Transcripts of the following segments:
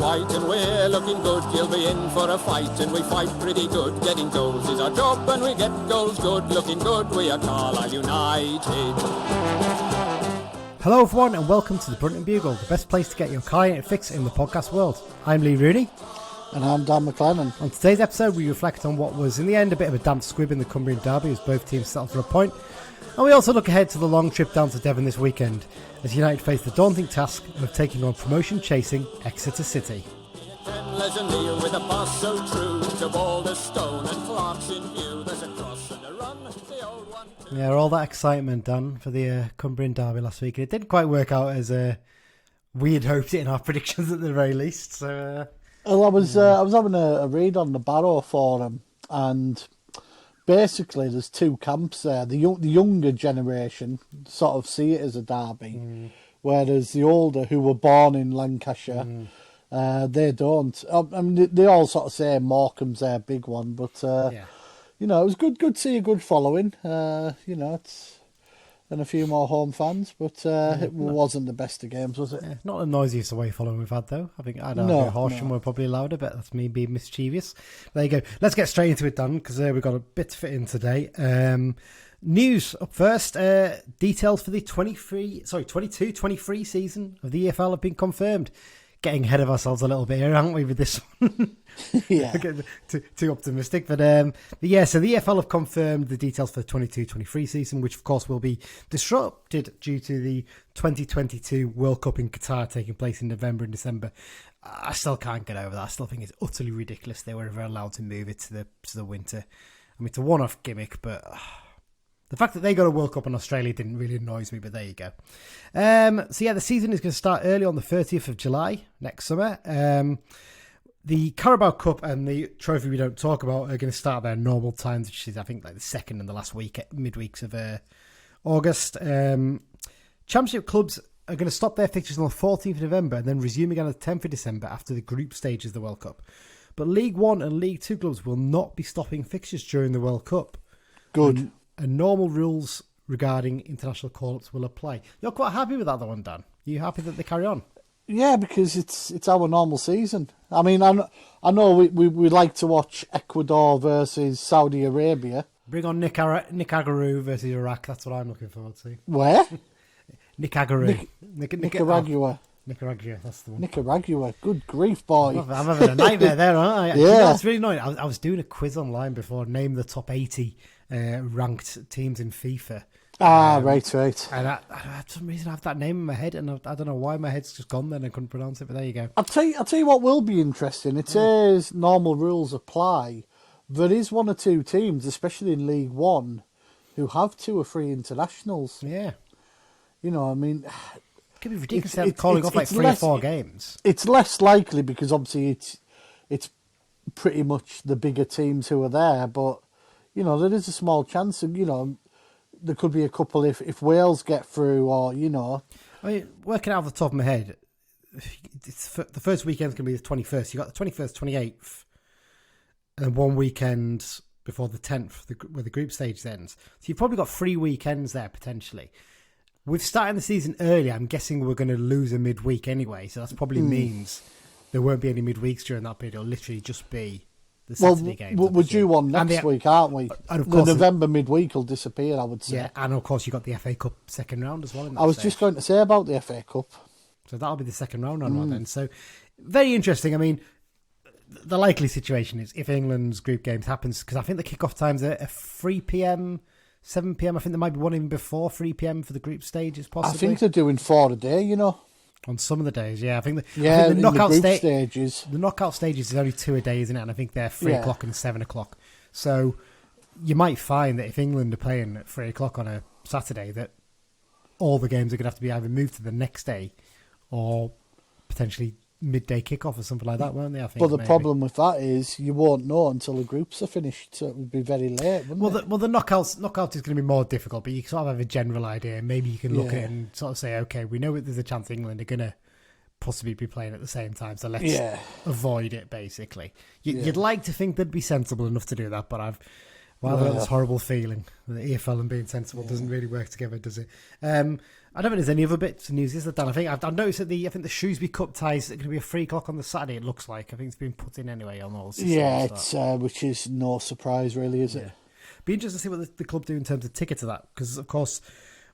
fight and we're looking good. You'll be in for a fight and we fight pretty good. Getting goals is our job and we get goals good. Looking good, we are Carlisle United. Hello everyone and welcome to the Brunton Bugle, the best place to get your car United fix in the podcast world. I'm Lee Rooney. And I'm Dan McLennan. On today's episode we reflect on what was in the end a bit of a damp squib in the Cumbrian derby as both teams settled for a point. And we also look ahead to the long trip down to Devon this weekend as United face the daunting task of taking on promotion-chasing Exeter City. Yeah, all that excitement, Dan, for the Cumbrian derby last week. It didn't quite work out as we had hoped it in our predictions at the very least. So, well, I was having a read on the Barrow forum, and basically there's two camps there. The younger generation sort of see it as a derby, whereas the older, who were born in Lancashire, they don't. I mean, they all sort of say Morecambe's their big one, but you know, it was good to see a good following. You know, it's and a few more home fans, but it wasn't the best of games, was it? Yeah, not the noisiest away following we've had, though. I think Horsham were probably louder, but that's me being mischievous. There you go. Let's get straight into it, Dan, because we've got a bit to fit in today. News up first. Details for the 22-23 season of the EFL have been confirmed. Getting ahead of ourselves a little bit here, aren't we, with this one? Yeah. too optimistic. But so the EFL have confirmed the details for the 22-23 season, which of course will be disrupted due to the 2022 World Cup in Qatar taking place in November and December. I still can't get over that. I still think it's utterly ridiculous they were ever allowed to move it to the winter. I mean, it's a one-off gimmick, but the fact that they got a World Cup in Australia didn't really annoy me, but there you go. The season is going to start early on the 30th of July next summer. The Carabao Cup and the trophy we don't talk about are going to start at their normal times, which is, I think, like the second and the last midweeks of August. Championship clubs are going to stop their fixtures on the 14th of November and then resume again on the 10th of December after the group stages of the World Cup. But League One and League Two clubs will not be stopping fixtures during the World Cup. Good. And normal rules regarding international call-ups will apply. You're quite happy with that one, Dan? Are you happy that they carry on? Yeah, because it's our normal season. I mean, I know we like to watch Ecuador versus Saudi Arabia. Bring on Nicaragua versus Iraq. That's what I'm looking forward to. Where? Nicaragua. Nicaragua. Nicaragua, that's the one. Nicaragua. Good grief, boy. I'm having a nightmare there, aren't I? Yeah. You know, it's really annoying. I was doing a quiz online before, name the top 80 ranked teams in FIFA. Right. And for some reason I have that name in my head, and I don't know why my head's just gone then. I couldn't pronounce it, but there you go. I'll tell you what will be interesting. It says normal rules apply. There is one or two teams, especially in League One, who have 2 or 3 internationals. Yeah. You know, I mean, it could be ridiculous calling off like 3 or 4 games. It's less likely because obviously it's pretty much the bigger teams who are there, but you know, there is a small chance of, you know, there could be a couple if Wales get through, or, you know. I mean, working out off the top of my head, the first weekend's going to be the 21st. You got the 21st, 28th, and one weekend before the 10th, where the group stage ends. So you've probably got 3 weekends there, potentially. With starting the season early, I'm guessing we're going to lose a midweek anyway, so that probably means there won't be any midweeks during that period. It'll literally just be the Saturday games. We're due on next week, aren't we? And of course, the November midweek will disappear, I would say. Yeah, and of course you've got the FA Cup second round as well. I was just going to say about the FA Cup. So that'll be the second round on then. So very interesting. I mean, the likely situation is if England's group games happens, because I think the kickoff times are 3 p.m, 7 p.m. I think there might be one even before 3 p.m. for the group stages, possibly. I think they're doing 4 a day, you know. On some of the days, yeah. I think the knockout stages. The knockout stages is only 2 a day, isn't it? And I think they're 3 o'clock and 7 o'clock. So you might find that if England are playing at 3 o'clock on a Saturday, that all the games are going to have to be either moved to the next day or potentially midday kickoff or something like that, won't they? I think. But the problem with that is you won't know until the groups are finished, so it would be very late, wouldn't it? Well, the knockout is going to be more difficult, but you sort of have a general idea. Maybe you can look at it and sort of say, okay, we know that there's a chance England are going to possibly be playing at the same time, so let's avoid it, basically. You'd like to think they'd be sensible enough to do that, but Why have I got this horrible feeling that the EFL and being sensible doesn't really work together, does it? I don't think there's any other bits of news, is there, Dan? I think I've noticed that the Shrewsbury Cup ties are going to be a 3 o'clock on the Saturday, it looks like. I think it's been put in anyway on all systems. Yeah, it's which is no surprise, really, is it? Be interesting to see what the club do in terms of ticket to that, because, of course,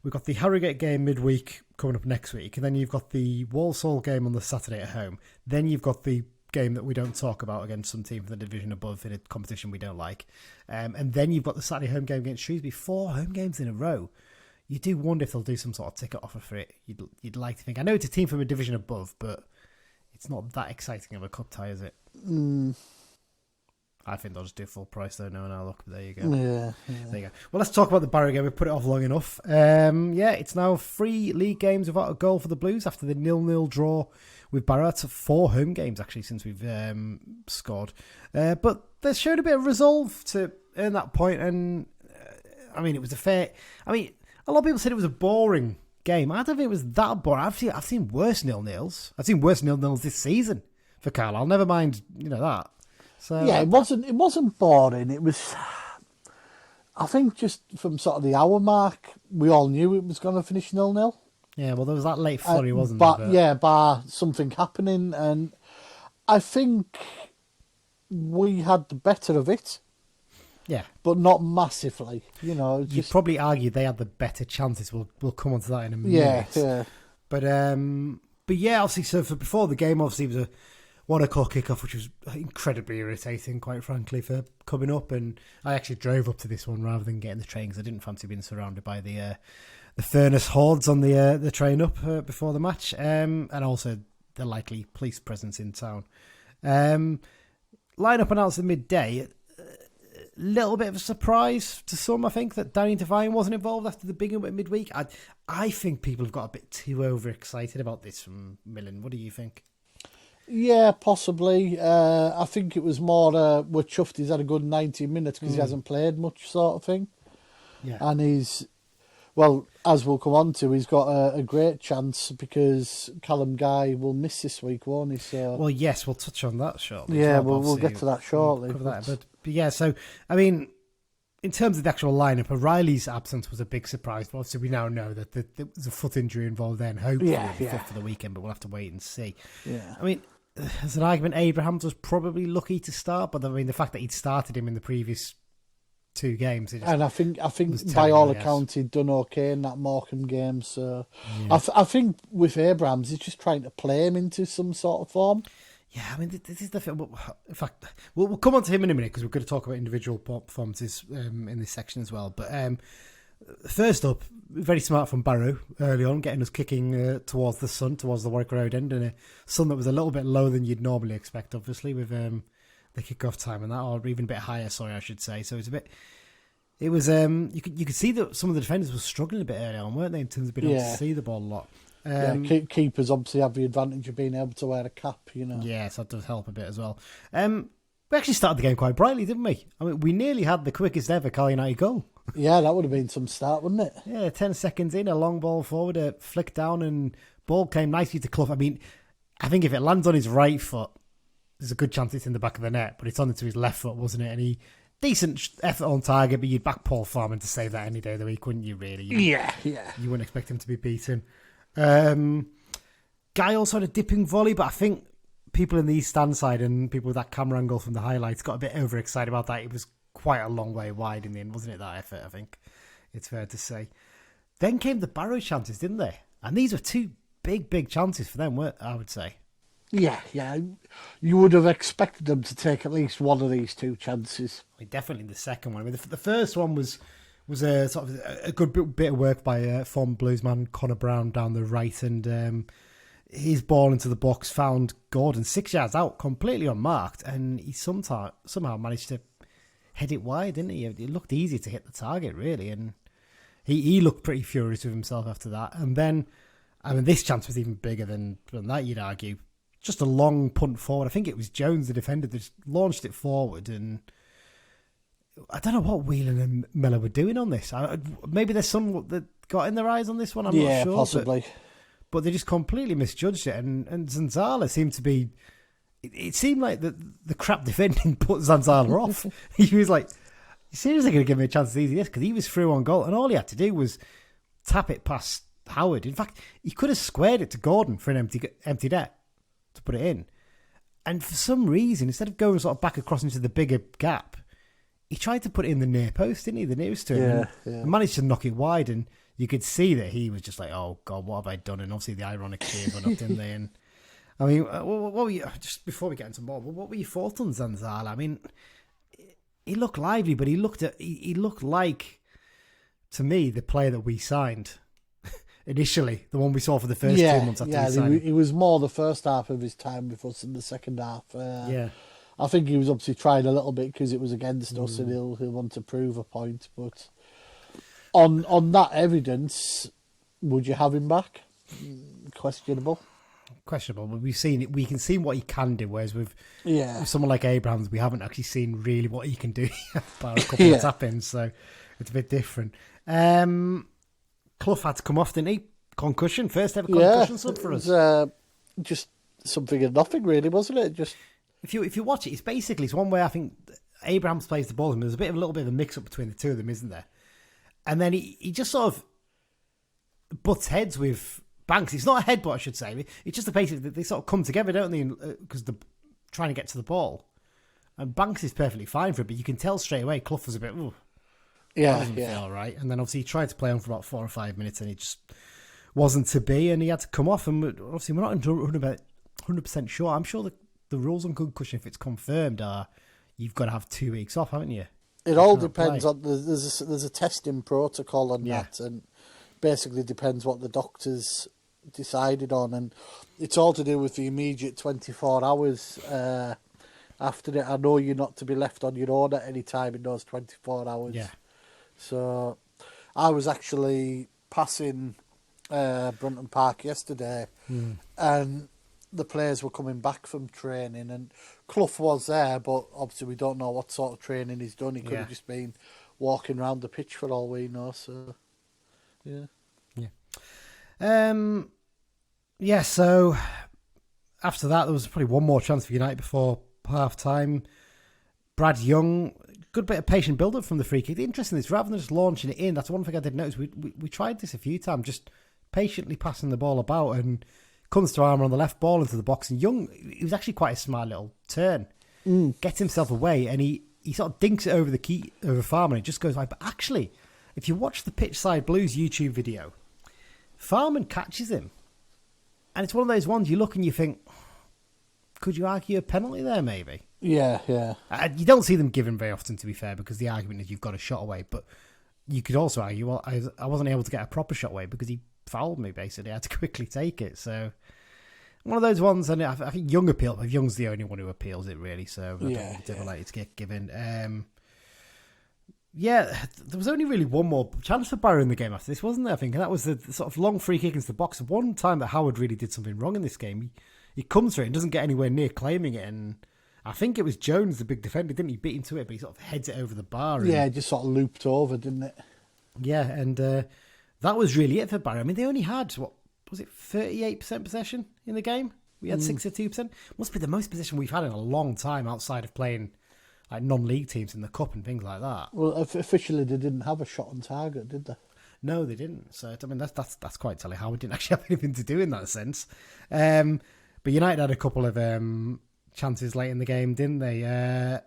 we've got the Harrogate game midweek coming up next week, and then you've got the Walsall game on the Saturday at home. Then you've got the game that we don't talk about against some team from the division above in a competition we don't like. And then you've got the Saturday home game against Shrewsbury. 4 home games in a row. You do wonder if they'll do some sort of ticket offer for it. You'd like to think. I know it's a team from a division above, but it's not that exciting of a cup tie, is it? I think they'll just do full price though, knowing our luck. But there you go. Yeah. There you go. Well, let's talk about the Barrow game. We've put it off long enough. It's now 3 league games without a goal for the Blues after the 0-0 draw with Barrow. That's 4 home games, actually, since we've scored. But they've shown a bit of resolve to earn that point. And, it was a fair... a lot of people said it was a boring game. I don't think it was that boring. I've seen worse 0-0s. I've seen worse 0-0s this season for Carlisle. Never mind, that. So, yeah, it wasn't boring. It was, I think, just from sort of the hour mark, we all knew it was going to finish 0-0. Yeah, well, there was that late flurry, wasn't there? But... Yeah, bar something happening, and I think we had the better of it. Yeah, but not massively. You'd probably argue they had the better chances. We'll come on to that in a minute. Yeah. But yeah, obviously, so before the game, obviously, it was a 1 o'clock kickoff, which was incredibly irritating, quite frankly, for coming up. And I actually drove up to this one rather than getting the train because I didn't fancy being surrounded by the furnace hordes on the train up before the match, and also the likely police presence in town. Line-up announced at midday. Little bit of a surprise to some, I think, that Danny Devine wasn't involved after the big one at midweek. I think people have got a bit too overexcited about this from Millen. What do you think? Yeah, possibly. I think it was more we're chuffed he's had a good 90 minutes because he hasn't played much, sort of thing. Yeah. And he's, well, as we'll come on to, he's got a great chance because Callum Guy will miss this week, won't he? So, well, yes, we'll touch on that shortly. Yeah, we'll get to that shortly. We'll cover that, but yeah, so, in terms of the actual lineup, O'Reilly's absence was a big surprise. But obviously, we now know that there was a foot injury involved then. Hopefully, fit for the weekend, but we'll have to wait and see. Yeah. As an argument, Abrahams was probably lucky to start, but the fact that he'd started him in the previous 2 games, and I think by all accounts he'd done okay in that Morecambe game. So yeah. I think with Abrahams, he's just trying to play him into some sort of form. Yeah, this is the thing. In fact, we'll come on to him in a minute because we're going to talk about individual performances in this section as well. But first up, very smart from Barrow early on, getting us kicking towards the sun, towards the Warwick Road end, and a sun that was a little bit lower than you'd normally expect, obviously, with the kick-off time and that, or even a bit higher, I should say. So it's a bit... It was... you could see that some of the defenders were struggling a bit early on, weren't they, in terms of being able to see the ball a lot. Keepers obviously have the advantage of being able to wear a cap, Yes, that does help a bit as well. We actually started the game quite brightly, didn't we? We nearly had the quickest ever Carl United goal. Yeah, that would have been some start, wouldn't it? Yeah, 10 seconds in, a long ball forward, a flick down, and ball came nicely to Clough. I think if it lands on his right foot, there's a good chance it's in the back of the net, but it's on to his left foot, wasn't it? And he... Decent effort on target, but you'd back Paul Farman to save that any day of the week, wouldn't you, really? Yeah. You wouldn't expect him to be beaten. Guy also had a dipping volley, but I think people in the East Stand side and people with that camera angle from the highlights got a bit overexcited about that. It was quite a long way wide in the end, wasn't it, that effort, I think? It's fair to say. Then came the Barrow chances, didn't they? And these were 2 big chances for them, I would say. Yeah. You would have expected them to take at least one of these 2 chances. Definitely the second one. The first one was a sort of a good bit of work by former Bluesman Connor Brown down the right, and his ball into the box found Gordon 6 yards out, completely unmarked, and he somehow managed to head it wide, didn't he? It looked easy to hit the target, really, and he looked pretty furious with himself after that. And then, this chance was even bigger than that, you'd argue. Just a long punt forward. I think it was Jones, the defender, that just launched it forward, and I don't know what Whelan and Miller were doing on this. Maybe there's some that got in their eyes on this one, I'm not sure. Possibly. But they just completely misjudged it, and Zanzala seemed to be... It seemed like the crap defending put Zanzala off. He was like... You're seriously going to give him a chance to easy this? Because he was through on goal, and all he had to do was tap it past Howard. In fact, he could have squared it to Gordon for an empty net to put it in. And for some reason, instead of going sort of back across into the bigger gap, he tried to put it in the near post, didn't he? The nearest to him. And managed to knock it wide, and you could see that he was just like, oh, God, what have I done? And obviously the ironic cheers went up, didn't they? And I mean, what were you, just before we get into more, what were your thoughts on Zanzala? I mean, he looked lively, but he looked like, to me, the player that we signed initially, the one we saw for the first 2 months after we signed him. He was more the first half of his time with us than the second half. I think he was obviously trying a little bit because it was against us, and he'll want to prove a point. But on that evidence, would you have him back? Questionable, but we've seen it. We can see what he can do, whereas with someone like Abrahams, we haven't actually seen really what he can do by a couple of tap-ins, so it's a bit different. Clough had to come off, didn't he? Concussion, first ever concussion sub for us. Just something and nothing, really, wasn't it? Just if you watch it, it's one where I think Abrahams plays the ball, and there's a little bit of a mix up between the two of them, isn't there? And then he just sort of butts heads with Banks. It's not a headbutt, I should say. It's just a basic that they sort of come together, don't they? Because they're trying to get to the ball, and Banks is perfectly fine for it, but you can tell straight away Clough was a bit, doesn't feel right. And then obviously he tried to play on for about 4 or 5 minutes, and it just wasn't to be, and he had to come off. And obviously we're not 100% sure. I'm sure the rules on concussion, if it's confirmed, are you've got to have 2 weeks off, haven't you? It all depends on there's a testing protocol on that, and basically depends what the doctors decided on, and it's all to do with the immediate 24 hours after it. I know you're not to be left on your own at any time in those 24 hours. Yeah. So I was actually passing Brunton Park yesterday, and the players were coming back from training, and Clough was there, but obviously we don't know what sort of training he's done. He could have just been walking around the pitch for all we know. So, so after that, there was probably one more chance for United before half-time. Brad Young, good bit of patient build-up from the free kick. The interesting is, rather than just launching it in, that's one thing I did notice. We tried this a few times, just patiently passing the ball about, and comes to Armour on the left, ball into the box, and Young, he was actually quite a smart little turn. Gets himself away, and he sort of dinks it over the key, over Farman, and it just goes wide. But actually, if you watch the Pitchside Blues YouTube video, Farman catches him. And it's one of those ones you look and you think, could you argue a penalty there, maybe? Yeah. You don't see them given very often, to be fair, because the argument is you've got a shot away. But you could also argue, well, I wasn't able to get a proper shot away because he fouled me, basically. I had to quickly take it. So, one of those ones, and I think Young appealed, but Young's the only one who appeals it, really. So, I don't ever like it to get given. There was only really one more chance for Barrow in the game after this, wasn't there? I think, and that was the sort of long free kick into the box. One time that Howard really did something wrong in this game. He comes for it and doesn't get anywhere near claiming it, and I think it was Jones, the big defender, didn't he? Beat into it, but he sort of heads it over the bar. Yeah, just sort of looped over, didn't it? Yeah, and that was really it for Barrow. I mean, they only had, 38% possession in the game? We had 62%. Must be the most possession we've had in a long time outside of playing like non-league teams in the cup and things like that. Well, officially they didn't have a shot on target, did they? No, they didn't. So I mean, that's quite telling. Howard didn't actually have anything to do in that sense. But United had a couple of chances late in the game, didn't they?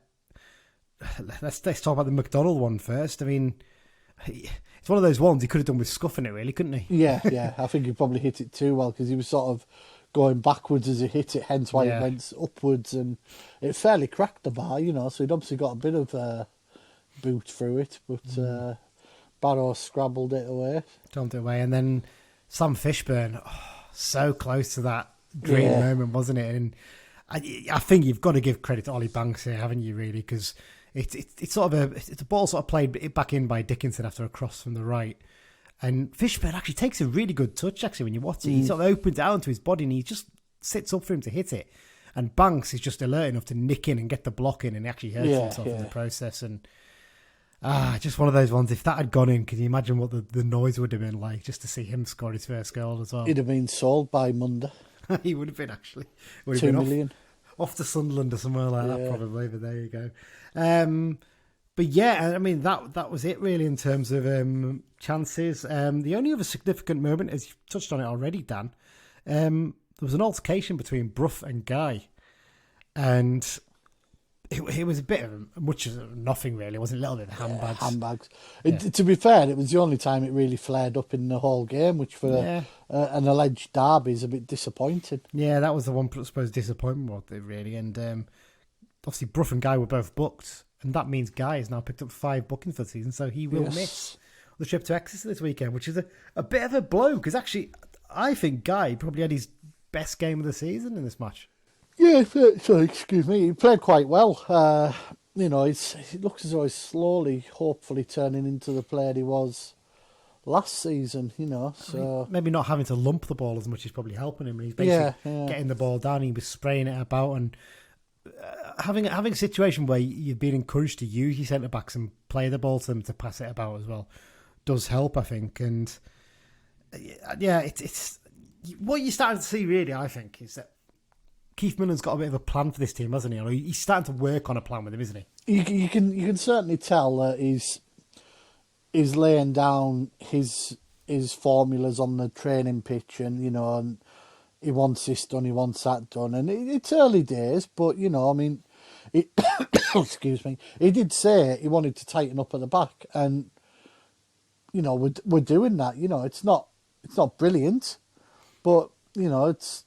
Let's talk about the McDonald one first. I mean, it's one of those ones he could have done with scuffing it, really, couldn't he? Yeah. I think he probably hit it too well because he was sort of going backwards as he hit it, hence why it went upwards, and it fairly cracked the bar, so he'd obviously got a bit of boot through it, but Barrow scrabbled it away. Dumped it away, and then Sam Fishburne, so close to that dream moment, wasn't it? And I think you've got to give credit to Ollie Banks here, haven't you, really? Because it's sort of it's a ball sort of played back in by Dickinson after a cross from the right. And Fishburne actually takes a really good touch, actually, when you watch it. He sort of opens it out into his body and he just sits up for him to hit it. And Banks is just alert enough to nick in and get the block in, and he actually hurts himself in the process. And just one of those ones, if that had gone in, can you imagine what the noise would have been like just to see him score his first goal as well? He'd have been sold by Monday. He would have been, actually. $2 million. Off to Sunderland or somewhere like that, probably, but there you go. But yeah, I mean, that was it really in terms of chances. The only other significant moment, as you've touched on it already, Dan, there was an altercation between Brough and Guy. And it was a bit of much of nothing, really. It wasn't a little bit of handbags. Handbags. To be fair, it was the only time it really flared up in the whole game, which for an alleged derby is a bit disappointing. Yeah, that was the one, I suppose, disappointment, was it, really? And obviously, Brough and Guy were both booked. And that means Guy has now picked up 5 bookings for the season, so he will miss the trip to Exeter this weekend, which is a bit of a blow, because actually, I think Guy probably had his best game of the season in this match. Yeah, so excuse me, he played quite well. It looks as though he's slowly, hopefully, turning into the player he was last season, so... Maybe not having to lump the ball as much is probably helping him. He's basically getting the ball down, he was spraying it about, and having a situation where you've been encouraged to use your centre-backs and play the ball to them to pass it about as well does help, I think. And it's what you're starting to see, really, I think, is that Keith Millen's got a bit of a plan for this team, hasn't he? Or he's starting to work on a plan with him, isn't he? You can certainly tell that he's laying down his formulas on the training pitch, and and he wants this done, he wants that done, and it's early days, but excuse me, he did say he wanted to tighten up at the back, and we're doing that. It's not brilliant, but it's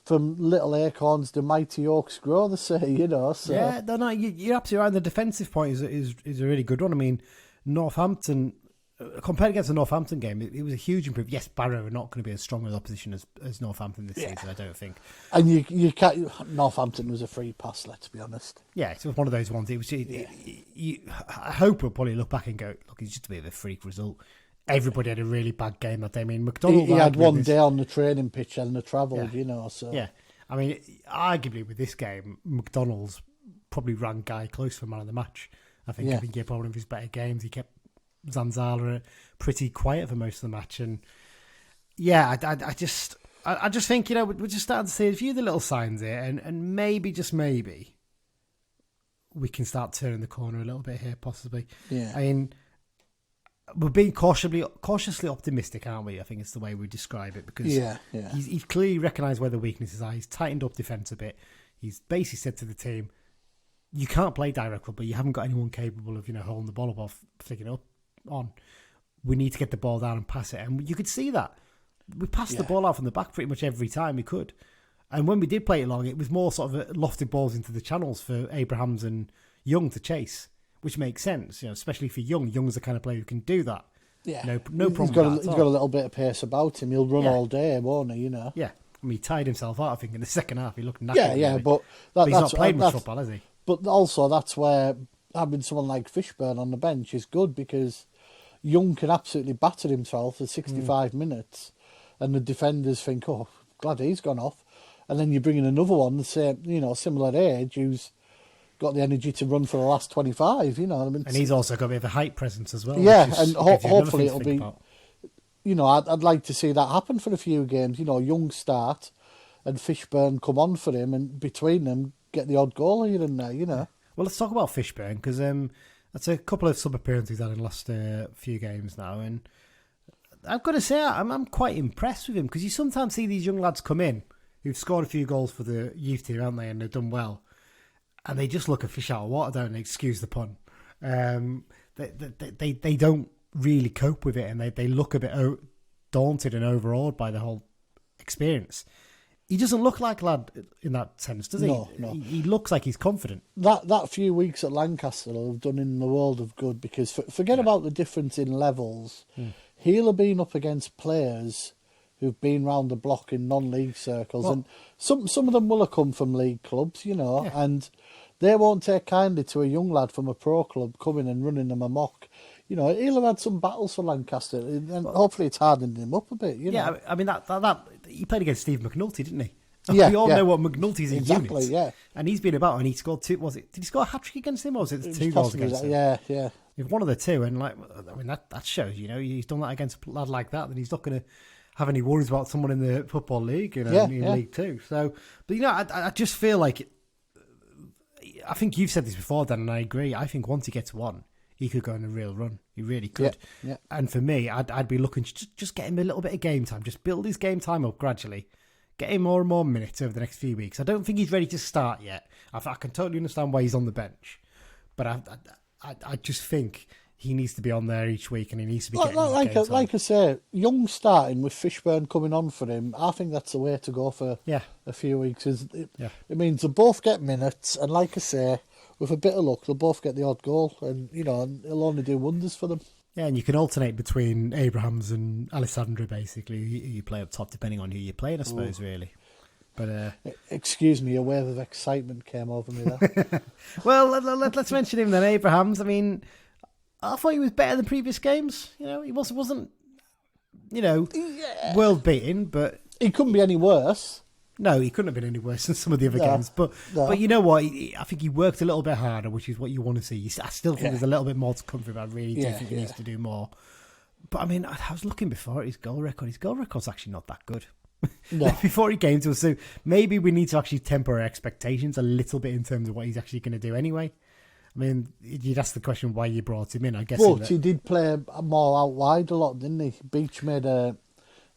from little acorns the mighty oaks grow, they say, So. Yeah, no, you're absolutely right. The defensive point is a really good one. I mean, Northampton, compared against the Northampton game, it was a huge improvement. Yes, Barrow are not going to be as strong an opposition as Northampton this season, I don't think. And you can't. Northampton was a free pass, let's be honest. Yeah, it was one of those ones. It was. I hope we'll probably look back and go, look, it's just a bit of a freak result. Everybody had a really bad game that day. I mean, McDonald... He had one day on the training pitch and they travelled, so... Yeah. I mean, arguably with this game, McDonald's probably ran Guy close for man of the match. I think he had one of his better games. He kept Zanzala pretty quiet for most of the match. And yeah, I just think, we're just starting to see a few of the little signs here, and maybe, just maybe, we can start turning the corner a little bit here, possibly. Yeah. I mean... We're being cautiously optimistic, aren't we? I think it's the way we describe it, because he's clearly recognised where the weaknesses are. He's tightened up defence a bit. He's basically said to the team, you can't play direct football, but you haven't got anyone capable of holding the ball up or flicking it up on. We need to get the ball down and pass it. And you could see that. We passed the ball out from the back pretty much every time we could. And when we did play it long, it was more sort of lofted balls into the channels for Abrahams and Young to chase, which makes sense, especially for Young. Young's the kind of player who can do that. Yeah, no problem. He's got a little bit of pace about him. He'll run all day, won't he? Yeah, I mean, he tired himself out. I think in the second half he looked knackered. Yeah, really. but he's not played much football, has he? But also that's where having someone like Fishburne on the bench is good, because Young can absolutely batter himself for 65 minutes, and the defenders think, "Oh, glad he's gone off," and then you bring in another one the same, similar age, who's got the energy to run for the last 25, I mean. And he's also got a bit of a height presence as well. Yeah, and hopefully it'll be, about. I'd like to see that happen for a few games. Young start and Fishburne come on for him, and between them get the odd goal here and there, Well, let's talk about Fishburne, because that's a couple of sub-appearances he's had in the last few games now, and I've got to say I'm quite impressed with him, because you sometimes see these young lads come in who've scored a few goals for the youth team, haven't they, and they've done well. And they just look a fish out of water, don't they? Excuse the pun. They don't really cope with it, and they look a bit daunted and overawed by the whole experience. He doesn't look like a lad in that sense, does he? No. He looks like he's confident. That few weeks at Lancaster will have done in the world of good, because forget about the difference in levels. He'll have been up against players who've been round the block in non-league circles, and some of them will have come from league clubs, and they won't take kindly to a young lad from a pro club coming and running them amok. He'll have had some battles for Lancaster, and hopefully it's hardened him up a bit. Yeah, I mean that he played against Steve McNulty, didn't he? Yeah, we all know what McNulty's in exactly, unit. yeah. And he's been about, and he scored two. Did he score a hat trick against him, or was it 2 goals against him? Yeah. If one of the two, and that shows, he's done that against a lad like that, then he's not going to have any worries about someone in the Football League, in League Two. So, but I just feel like I think you've said this before, Dan, and I agree. I think once he gets one, he could go on a real run. He really could. Yeah. And for me, I'd be looking to just get him a little bit of game time. Just build his game time up gradually. Get him more and more minutes over the next few weeks. I don't think he's ready to start yet. I can totally understand why he's on the bench. But I just think he needs to be on there each week, and he needs to be getting his game time. Like I say, Young starting with Fishburne coming on for him, I think that's the way to go for a few weeks. It means they both get minutes, and like I say, with a bit of luck, they'll both get the odd goal, and it'll only do wonders for them. Yeah, and you can alternate between Abrahams and Alessandro, basically. You play up top depending on who you're playing, I suppose, really. But excuse me, a wave of excitement came over me there. Well, let's mention him then, Abrahams. I mean, I thought he was better than previous games. He wasn't world beating, but he couldn't be any worse. No, he couldn't have been any worse than some of the other games. But you know what? I think he worked a little bit harder, which is what you want to see. I still think there's a little bit more to come from him. I really do think he needs to do more. But I mean, I was looking before at his goal record. His goal record's actually not that good. No. Before he came to us, so maybe we need to actually temper our expectations a little bit in terms of what he's actually going to do anyway. I mean, you'd ask the question why you brought him in, I guess. Well, he did play more out wide a lot, didn't he? Beach made a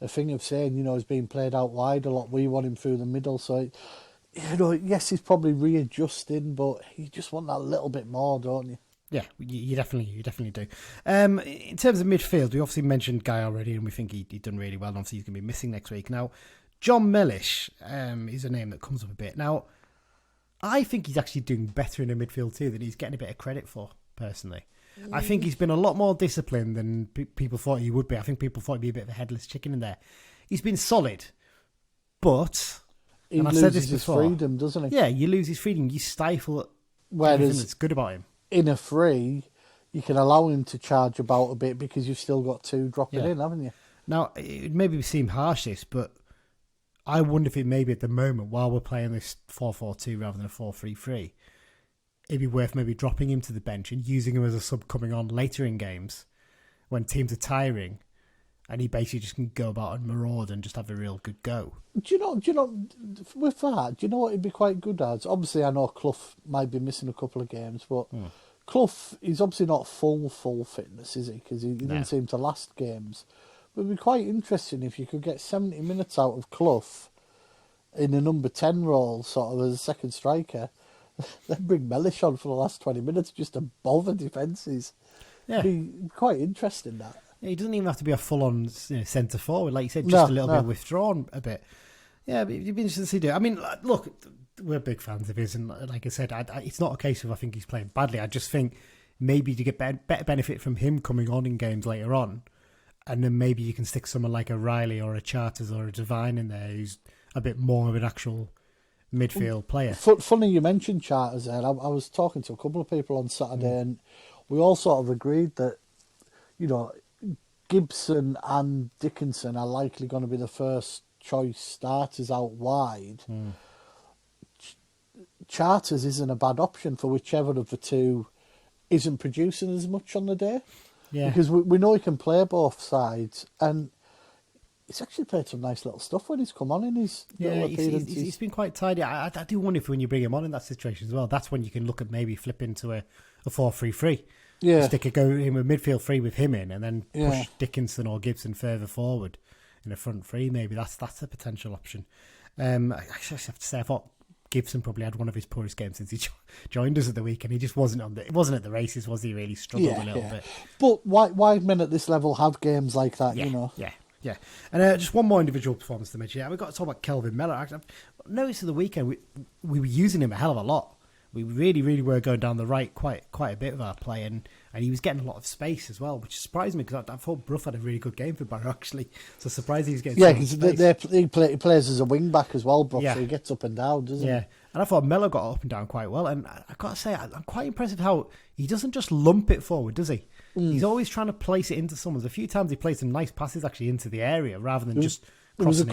thing of saying, he's being played out wide a lot. We want him through the middle. So, yes, he's probably readjusting, but you just want that little bit more, don't you? Yeah, you definitely do. In terms of midfield, we obviously mentioned Guy already, and we think he'd done really well. And obviously, he's going to be missing next week. Now, John Mellish is a name that comes up a bit. Now, I think he's actually doing better in the midfield too than he's getting a bit of credit for, personally. I think he's been a lot more disciplined than people thought he would be. I think people thought he'd be a bit of a headless chicken in there. He's been solid, but... He loses his freedom, doesn't he? Yeah, you lose his freedom. You stifle everything that's good about him. In a free, you can allow him to charge about a bit because you've still got two dropping in, haven't you? Now, it maybe seem harsh, this, but I wonder if it maybe at the moment, while we're playing this 4-4-2 rather than a 4-3-3, it'd be worth maybe dropping him to the bench and using him as a sub coming on later in games when teams are tiring, and he basically just can go about and maraud and just have a real good go. Do you know, with that, do you know what he'd be quite good at? Obviously, I know Clough might be missing a couple of games, but Clough, he's obviously not full fitness, is he? Because he didn't seem to last games. But it'd be quite interesting if you could get 70 minutes out of Clough in a number 10 role, sort of as a second striker, then bring Mellish on for the last 20 minutes just to bother defences. Yeah. It'd be quite interesting, that. Yeah, he doesn't even have to be a full-on centre forward, like you said, just a little bit withdrawn a bit. Yeah, but it'd be interesting to see. I mean, look, we're big fans of his, and like I said, it's not a case of I think he's playing badly. I just think maybe to get better benefit from him coming on in games later on, and then maybe you can stick someone like a Riley or a Charters or a Devine in there who's a bit more of an actual midfield player. Funny you mentioned Charters there. I was talking to a couple of people on Saturday, and we all sort of agreed that, Gibson and Dickinson are likely going to be the first choice starters out wide. Charters isn't a bad option for whichever of the two isn't producing as much on the day. Yeah. Because we know he can play both sides, and he's actually played some nice little stuff when he's come on in his little appearances. He's been quite tidy. I do wonder if when you bring him on in that situation as well, that's when you can look at maybe flip into a 4-3-3. Yeah. Go in with midfield three with him in, and then push Dickinson or Gibson further forward in a front three. Maybe that's a potential option. I actually have to say, I thought Gibson probably had one of his poorest games since he joined us at the weekend. He just wasn't it wasn't at the races, was he? Really struggled a little bit. But why men at this level have games like that? Yeah. And just one more individual performance to mention. We've got to talk about Kelvin Miller. I've noticed at the weekend we were using him a hell of a lot. We really, really were going down the right quite a bit of our play, and he was getting a lot of space as well, which surprised me because I thought Brough had a really good game for Barrow, actually. So surprised he's getting because he plays as a wing back as well, Brough, so he gets up and down, doesn't he? Yeah, and I thought Mello got up and down quite well, and I've got to say, I'm quite impressed with how he doesn't just lump it forward, does he? He's always trying to place it into someone. A few times he played some nice passes actually into the area rather than just... There was a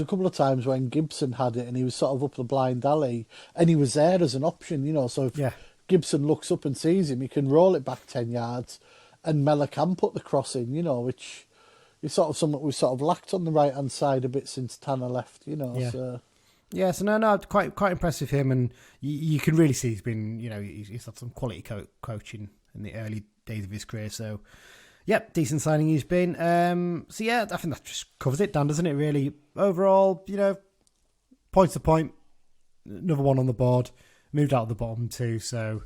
couple of times when Gibson had it and he was sort of up the blind alley and he was there as an option, so if Gibson looks up and sees him, he can roll it back 10 yards and Mellor can put the cross in, which is sort of something we've sort of lacked on the right-hand side a bit since Tanner left, So. Yeah, so no, quite impressed with him, and you can really see he's been, he's had some quality coaching in the early days of his career. So, yep, decent signing he's been. So yeah, I think that just covers it, Dan, doesn't it? Really, overall, point to point, another one on the board, moved out of the bottom two. So,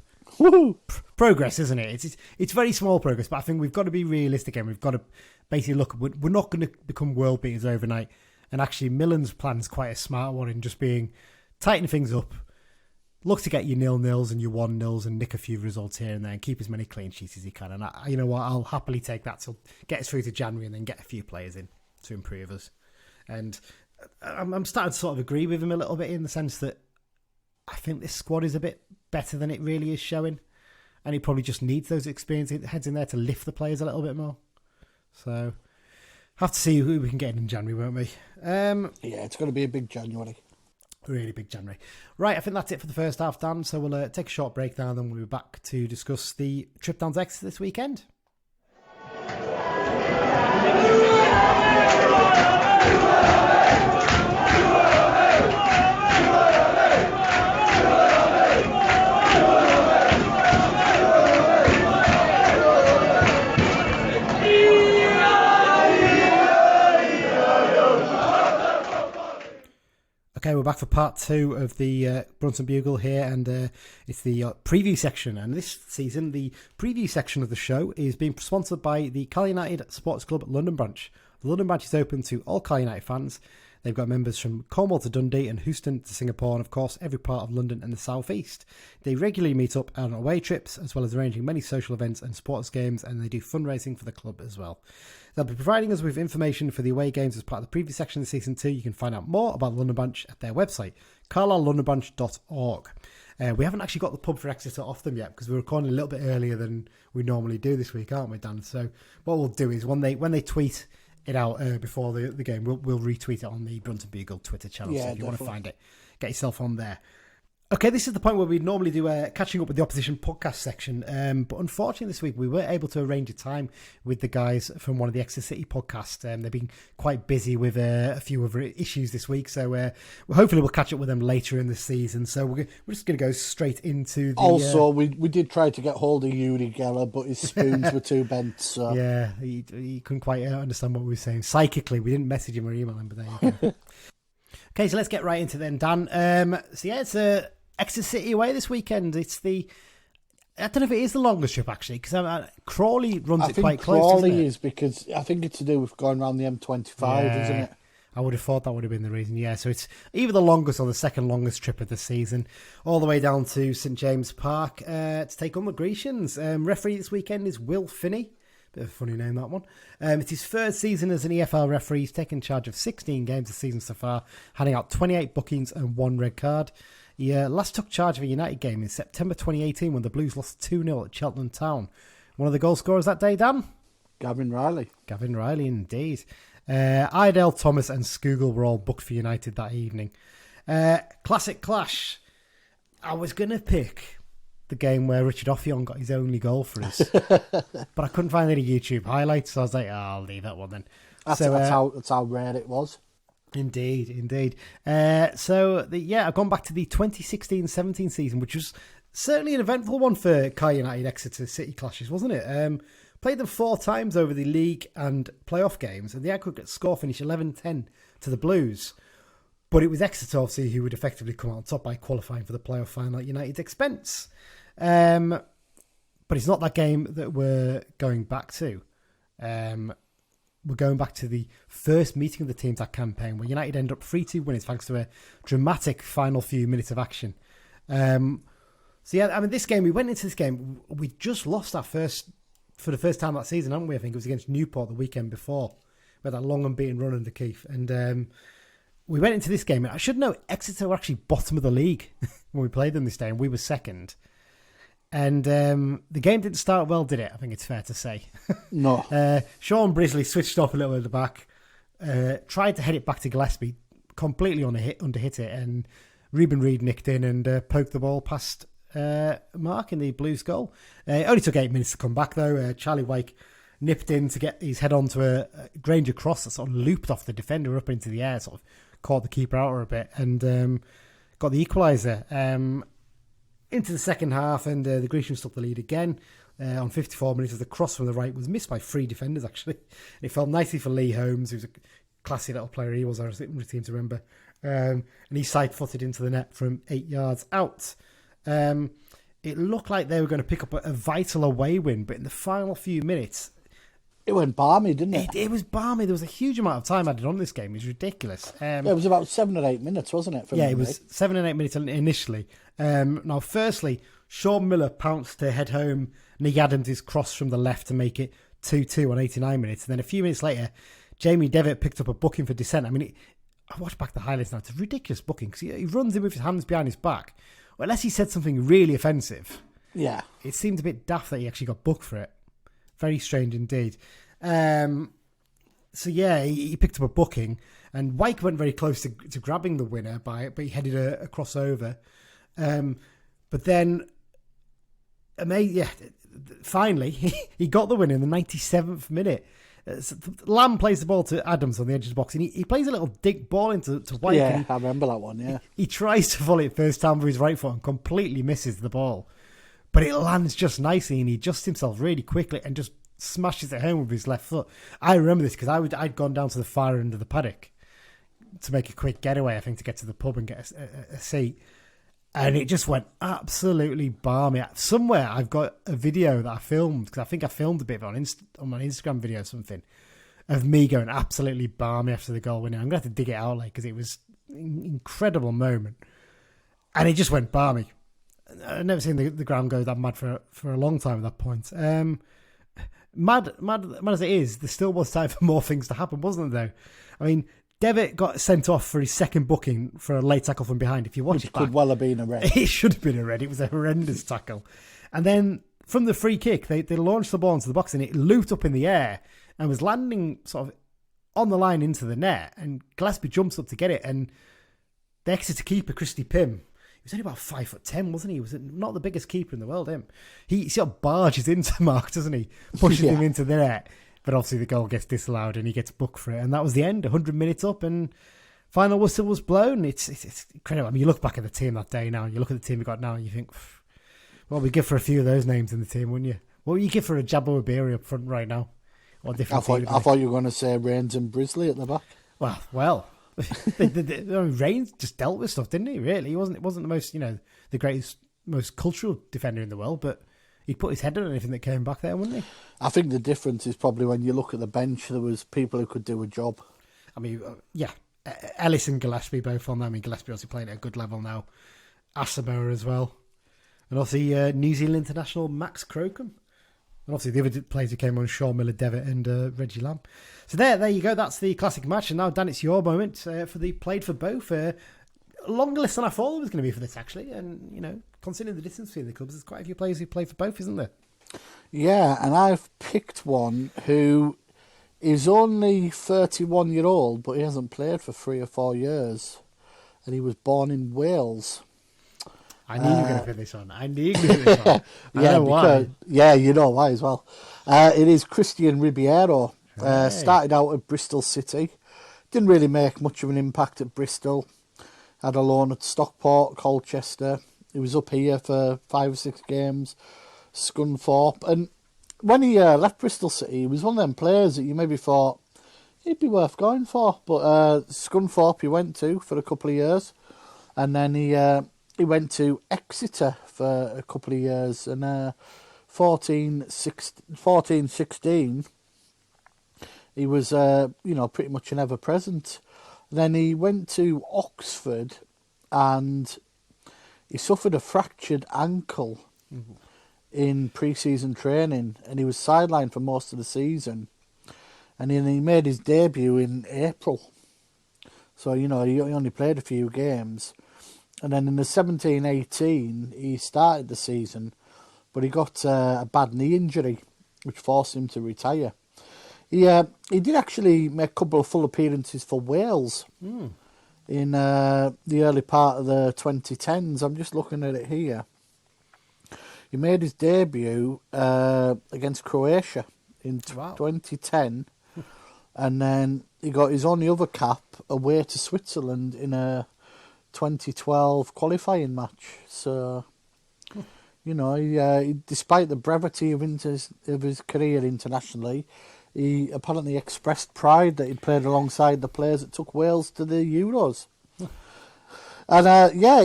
progress, isn't it? It's very small progress, but I think we've got to be realistic, and we've got to basically look. We're not going to become world beaters overnight. And actually, Millen's plan is quite a smart one in just being tighten things up, look to get your 0-0s and your 1-0s and nick a few results here and there and keep as many clean sheets as you can. And you know what? I'll happily take that to get us through to January and then get a few players in to improve us. And I'm starting to sort of agree with him a little bit in the sense that I think this squad is a bit better than it really is showing. And he probably just needs those experienced heads in there to lift the players a little bit more. So... have to see who we can get in January, won't we? Yeah, it's going to be a big January. Really big January. Right, I think that's it for the first half, Dan. So we'll take a short break now, and then we'll be back to discuss the trip down to Exeter this weekend. Okay, we're back for part 2 of the Brunton Bugle here, and it's the preview section. And this season, the preview section of the show is being sponsored by the Carlisle United Sports Club London branch. The London branch is open to all Carlisle United fans. They've got members from Cornwall to Dundee and Houston to Singapore, and of course every part of London and the South East. They regularly meet up on away trips, as well as arranging many social events and sports games, and they do fundraising for the club as well. They'll be providing us with information for the away games as part of the preview section of Season 2. You can find out more about the London branch at their website, carlisle.londonbranch.org. We haven't actually got the pub for Exeter off them yet because we're recording a little bit earlier than we normally do this week, aren't we, Dan? So what we'll do is when they tweet it out before the game, we'll retweet it on the Brunton Bugle Twitter channel. Yeah, so if you want to definitely find it, get yourself on there. Okay, this is the point where we normally do catching up with the opposition podcast section, but unfortunately this week we weren't able to arrange a time with the guys from one of the Exeter City podcasts. They've been quite busy with a few other issues this week, so hopefully we'll catch up with them later in the season. So we're just going to go straight into the... Also, we did try to get hold of Yuri Geller, but his spoons were too bent. So. Yeah, he couldn't quite understand what we were saying. Psychically, we didn't message him or email him, but there you go. Okay, so let's get right into it then, Dan. So yeah, it's Exeter City away this weekend. It's I don't know if it is the longest trip actually, because Crawley runs it quite close. Crawley is because I think it's to do with going around the M25, isn't it? I would have thought that would have been the reason. Yeah, so it's either the longest or the second longest trip of the season, all the way down to St James Park to take on the Grecians. Referee this weekend is Will Finney. Bit of a funny name, that one. It's his third season as an EFL referee. He's taken charge of 16 games this season so far, handing out 28 bookings and 1 red card. He last took charge of a United game in September 2018 when the Blues lost 2-0 at Cheltenham Town. One of the goal scorers that day, Dan? Gavin Riley. Gavin Riley, indeed. Idell, Thomas and Skugel were all booked for United that evening. Classic clash. I was going to pick the game where Richard Offion got his only goal for us, but I couldn't find any YouTube highlights, so I was like, I'll leave that one then. That's how rare it was. Indeed. I've gone back to the 2016-17 season, which was certainly an eventful one for Carlisle United Exeter City clashes, wasn't it? Played them 4 times over the league and playoff games, and the aggregate score finished 11-10 to the Blues. But it was Exeter, obviously, who would effectively come out on top by qualifying for the playoff final at United's expense. But it's not that game that we're going back to. We're going back to the first meeting of the teams that campaign, where United end up 3-2 winners thanks to a dramatic final few minutes of action. This game, we went into this game, we just lost for the first time that season, haven't we? I think it was against Newport the weekend before. We had that long unbeaten run under Keith. And we went into this game, and I should know Exeter were actually bottom of the league when we played them this day, and we were second. And the game didn't start well, did it? I think it's fair to say. No. Sean Brisley switched off a little at the back, tried to head it back to Gillespie, completely underhit it, and Reuben Reid nicked in and poked the ball past Mark in the Blues goal. It only took 8 minutes to come back, though. Charlie Wyke nipped in to get his head onto a Granger cross that sort of looped off the defender up into the air, sort of caught the keeper out a bit and got the equaliser. Into the second half, and the Grecians took the lead again on 54 minutes. The cross from the right was missed by 3 defenders, actually. And it fell nicely for Lee Holmes, who's a classy little player he was, I seem to remember. And he side-footed into the net from 8 yards out. It looked like they were going to pick up a vital away win, but in the final few minutes... It went balmy, didn't it? It was balmy. There was a huge amount of time added on this game. It was ridiculous. It was about 7 or 8 minutes, wasn't it? It was 7 and 8 minutes initially. Now, firstly, Sean Miller pounced to head home Nick Adams' cross from the left to make it 2-2 on 89 minutes. And then a few minutes later, Jamie Devitt picked up a booking for dissent. I mean, I watched back the highlights now. It's a ridiculous booking because he runs in with his hands behind his back. Well, unless he said something really offensive. Yeah. It seemed a bit daft that he actually got booked for it. Very strange indeed. He picked up a booking, and Wyke went very close to grabbing the winner by it, but he headed a crossover. But then, finally, he got the winner in the 97th minute. Lamb plays the ball to Adams on the edge of the box, and he plays a little dig ball into Wyke. Yeah, I remember that one, yeah. He tries to volley it first time with his right foot and completely misses the ball. But it lands just nicely, and he adjusts himself really quickly and just smashes it home with his left foot. I remember this because I'd gone down to the far end of the paddock to make a quick getaway, I think, to get to the pub and get a seat. And it just went absolutely balmy. Somewhere I've got a video that I filmed, because I think I filmed a bit of it on my Instagram video or something, of me going absolutely balmy after the goal winner. I'm going to have to dig it out because it was an incredible moment. And it just went balmy. I've never seen the ground go that mad for a long time at that point. Mad as it is, there still was time for more things to happen, wasn't there, though? I mean, Devitt got sent off for his second booking for a late tackle from behind. If you watch it back, could well have been a red. It should have been a red. It was a horrendous tackle. And then from the free kick, they launched the ball into the box and it looped up in the air and was landing sort of on the line into the net. And Gillespie jumps up to get it. And the Exeter keeper, Christy Pym, he was only about 5'10", wasn't he? He was not the biggest keeper in the world, him. He sort of barges into Mark, doesn't he? Pushes him into the net. But obviously the goal gets disallowed and he gets booked for it. And that was the end, 100 minutes up and final whistle was blown. It's incredible. I mean, you look back at the team that day now and you look at the team we got now and you think, well, we'd give for a few of those names in the team, wouldn't you? What would you give for a Jabbo Iberi up front right now? Or different I thought you were going to say Rains and Brisley at the back. Well. Rains just dealt with stuff, didn't he, really? He wasn't the most, the greatest, most cultural defender in the world, but he'd put his head on anything that came back there, wouldn't he? I think the difference is probably when you look at the bench, there was people who could do a job. I mean, Ellis and Gillespie both on there. I mean, Gillespie also playing at a good level now. Asamoah as well. And obviously New Zealand international Max Crocombe. And obviously the other players who came on, Sean Miller, Devitt and Reggie Lamb. So there you go. That's the classic match. And now, Dan, it's your moment for the played for both. Longer list than I thought it was going to be for this, actually. And, considering the distance between the clubs, there's quite a few players who play for both, isn't there? Yeah, and I've picked one who is only 31-year-old, but he hasn't played for 3 or 4 years. And he was born in Wales. I knew you were going to put this on. I knew you were going to put this on. Why. Yeah, you know why as well. It is Christian Ribeiro. Started out at Bristol City. Didn't really make much of an impact at Bristol. Had a loan at Stockport, Colchester. He was up here for 5 or 6 games. Scunthorpe. And when he left Bristol City, he was one of them players that you maybe thought he'd be worth going for. But Scunthorpe he went to for a couple of years. And then he went to Exeter for a couple of years. And 14-16, he was, pretty much an ever-present. Then he went to Oxford and he suffered a fractured ankle in pre-season training and he was sidelined for most of the season. And then he made his debut in April. So, he only played a few games. And then in the 17-18, he started the season, but he got a bad knee injury, which forced him to retire. He did actually make a couple of full appearances for Wales in the early part of the 2010s. I'm just looking at it here. He made his debut against Croatia in 2010, and then he got his only other cap away to Switzerland in a 2012 qualifying match. So, you know, despite the brevity of his career internationally, he apparently expressed pride that he'd played alongside the players that took Wales to the Euros. And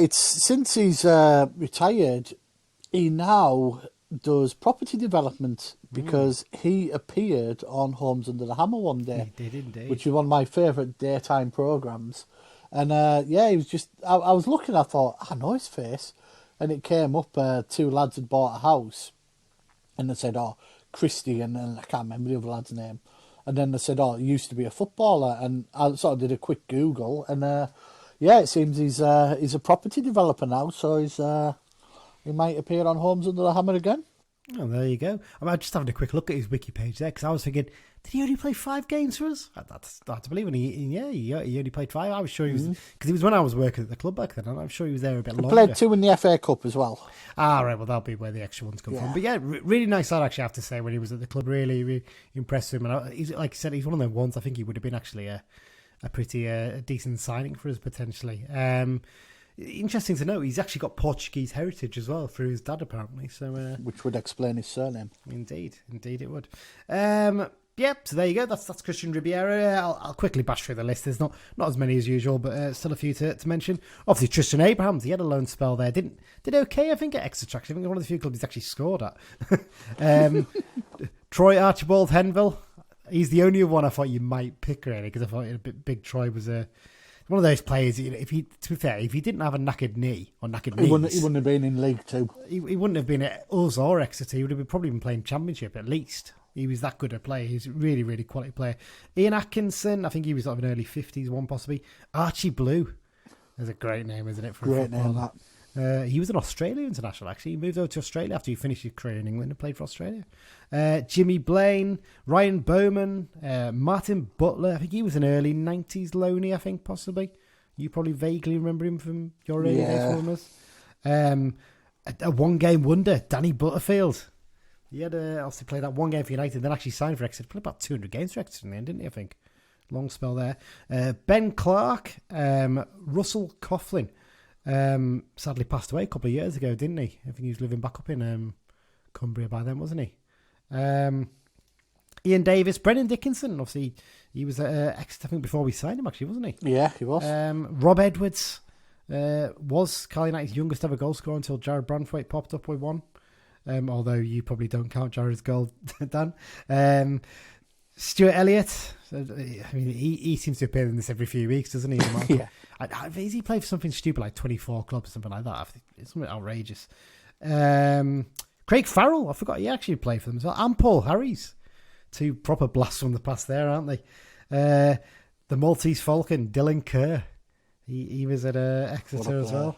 it's since he's retired, he now does property development because he appeared on Homes Under the Hammer one day. He did indeed. Which is one of my favourite daytime programmes. And he was just, I was looking, I thought, I know his face. And it came up, two lads had bought a house. And they said, Christy, and I can't remember the other lad's name. And then they said, he used to be a footballer. And I sort of did a quick Google. And it seems he's a property developer now. So he might appear on Homes Under the Hammer again. Oh, there you go. I'm just having a quick look at his wiki page there because I was thinking, did he only play 5 games for us? That's hard to believe. And he only played 5. I was sure he was, because he was when I was working at the club back then. And I'm sure he was there a bit longer. Played 2 in the FA Cup as well. Right. Well, that'll be where the extra ones come from. But yeah, really nice lad, actually, I have to say, when he was at the club. Really, really impressed him. And he's, like you said, he's one of them ones. I think he would have been actually a pretty decent signing for us potentially. Interesting to know, he's actually got Portuguese heritage as well through his dad, apparently. So, which would explain his surname. Indeed it would. So there you go. That's Christian Ribeiro. I'll quickly bash through the list. There's not as many as usual, but still a few to mention. Obviously, Tristan Abrahams. He had a loan spell there. Did okay, I think, at Exeter. I think one of the few clubs he's actually scored at. Troy Archibald Henville. He's the only one I thought you might pick, really, because I thought Big Troy was one of those players. To be fair, if he didn't have a knackered knee or knackered knees, he wouldn't have been in League Two. He wouldn't have been at us or Exeter. He would have probably been playing Championship at least. He was that good a player. He's a really, really quality player. Ian Atkinson, I think he was sort of an early 50s one possibly. Archie Blue. That's a great name, isn't it? For great name, that. He was an Australia international, actually. He moved over to Australia after he finished his career in England and played for Australia. Jimmy Blaine, Ryan Bowman, Martin Butler. I think he was an early 90s loanee, I think, possibly. You probably vaguely remember him from your early days for us. A one-game wonder, Danny Butterfield. He had obviously played that one game for United, then actually signed for Exeter. Played about 200 games for Exeter in the end, didn't he, I think? Long spell there. Ben Clark, Russell Coughlin. Sadly passed away a couple of years ago, didn't he? I think he was living back up in Cumbria by then, wasn't he? Ian Davis, Brennan Dickinson. Obviously, he was at Exeter, I think, before we signed him, actually, wasn't he? Yeah, he was. Rob Edwards was Carl United's youngest ever goal scorer until Jared Branthwaite popped up with one. Although you probably don't count Jared's goal, Dan. Stuart Elliott. I mean, he seems to appear in this every few weeks, doesn't he? Yeah. Has he played for something stupid like 24 clubs or something like that? It's something outrageous. Craig Farrell. I forgot he actually played for them as well. And Paul Harries. 2 proper blasts from the past there, aren't they? The Maltese Falcon, Dylan Kerr. He was at Exeter as well.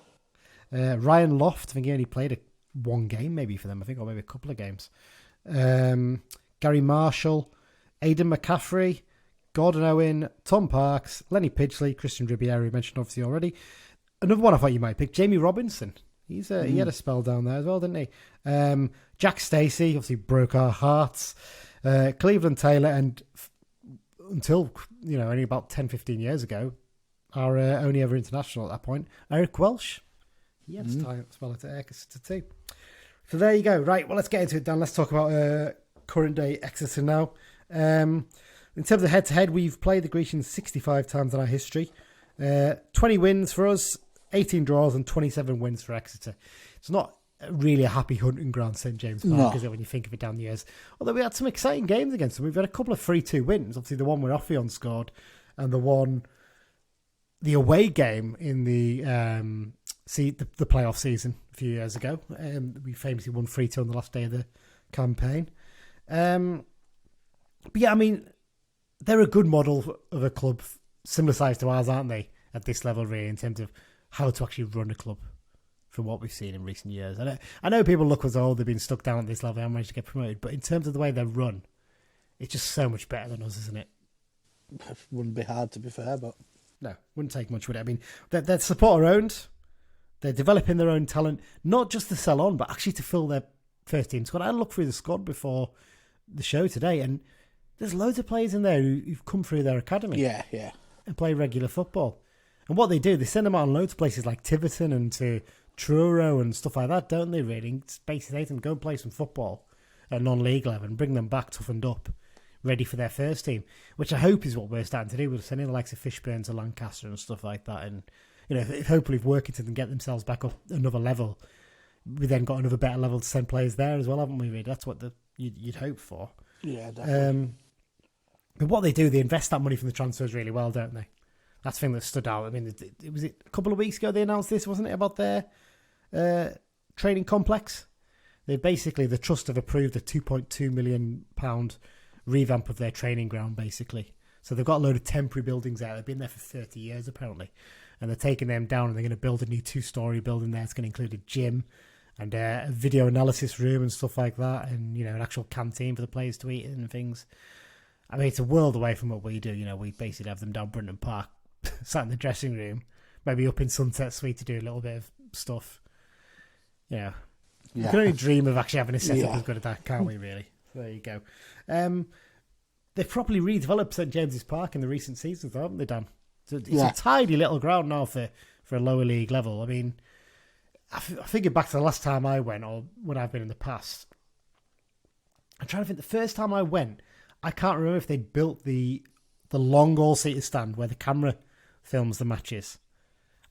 Ryan Loft. I think he only played one game maybe for them, I think, or maybe a couple of games. Gary Marshall, Aidan McCaffrey, Gordon Owen, Tom Parks, Lenny Pidgley, Christian Ribeiro, you mentioned obviously already. Another one I thought you might pick, Jamie Robinson. He had a spell down there as well, didn't he? Jack Stacey, obviously broke our hearts. Cleveland Taylor, and until only about 10-15 years ago, our only ever international at that point, Eric Welsh. He had a spell at Exeter too. So there you go. Right, well, let's get into it, Dan. Let's talk about current day Exeter now. In terms of head-to-head, we've played the Grecians 65 times in our history. 20 wins for us, 18 draws, and 27 wins for Exeter. It's not really a happy hunting ground, St James Park, is it, when you think of it down the years? Although we had some exciting games against them. We've had a couple of 3-2 wins. Obviously, the one where Ophion scored, and the away game in the playoff season a few years ago. We famously won 3-2 on the last day of the campaign. But yeah, I mean, they're a good model of a club similar size to ours, aren't they, at this level, really, in terms of how to actually run a club from what we've seen in recent years. I know people look as though they've been stuck down at this level and managed to get promoted, but in terms of the way they run, it's just so much better than us, isn't it? Wouldn't be hard, to be fair, but... No, wouldn't take much, would it? I mean, they're supporter-owned. They're developing their own talent, not just to sell on, but actually to fill their first team squad. I looked through the squad before the show today, and there's loads of players in there who've come through their academy. Yeah, yeah. And play regular football. And what they do, they send them out on loads of places like Tiverton and to Truro and stuff like that, don't they, really? Basically, they can go and play some football at non-league level and bring them back toughened up, ready for their first team, which I hope is what we're starting to do. We're sending the likes of Fishburne to Lancaster and stuff like that. And, if hopefully if Workington can get themselves back up another level, we then got another better level to send players there as well, haven't we, really? That's what you'd hope for. Yeah, definitely. But what they do, they invest that money from the transfers really well, don't they? That's the thing that stood out. I mean, it was a couple of weeks ago they announced this, wasn't it, about their training complex? The trust have approved a £2.2 million revamp of their training ground, basically. So they've got a load of temporary buildings there. They've been there for 30 years, apparently. And they're taking them down and they're going to build a new 2-storey building there. It's going to include a gym and a video analysis room and stuff like that, and, an actual canteen for the players to eat in and things. I mean, it's a world away from what we do. We basically have them down Brunton Park, sat in the dressing room, maybe up in Sunset Suite to do a little bit of stuff. Yeah. We can only dream of actually having a setup as good as that, can't we, really? So there you go. They've properly redeveloped St James's Park in the recent seasons, though, haven't they, Dan? It's a tidy little ground now for a lower league level. I mean, I figured back to the last time I went, or when I've been in the past. I'm trying to think, the first time I went, I can't remember if they'd built the long all-seater stand where the camera films the matches.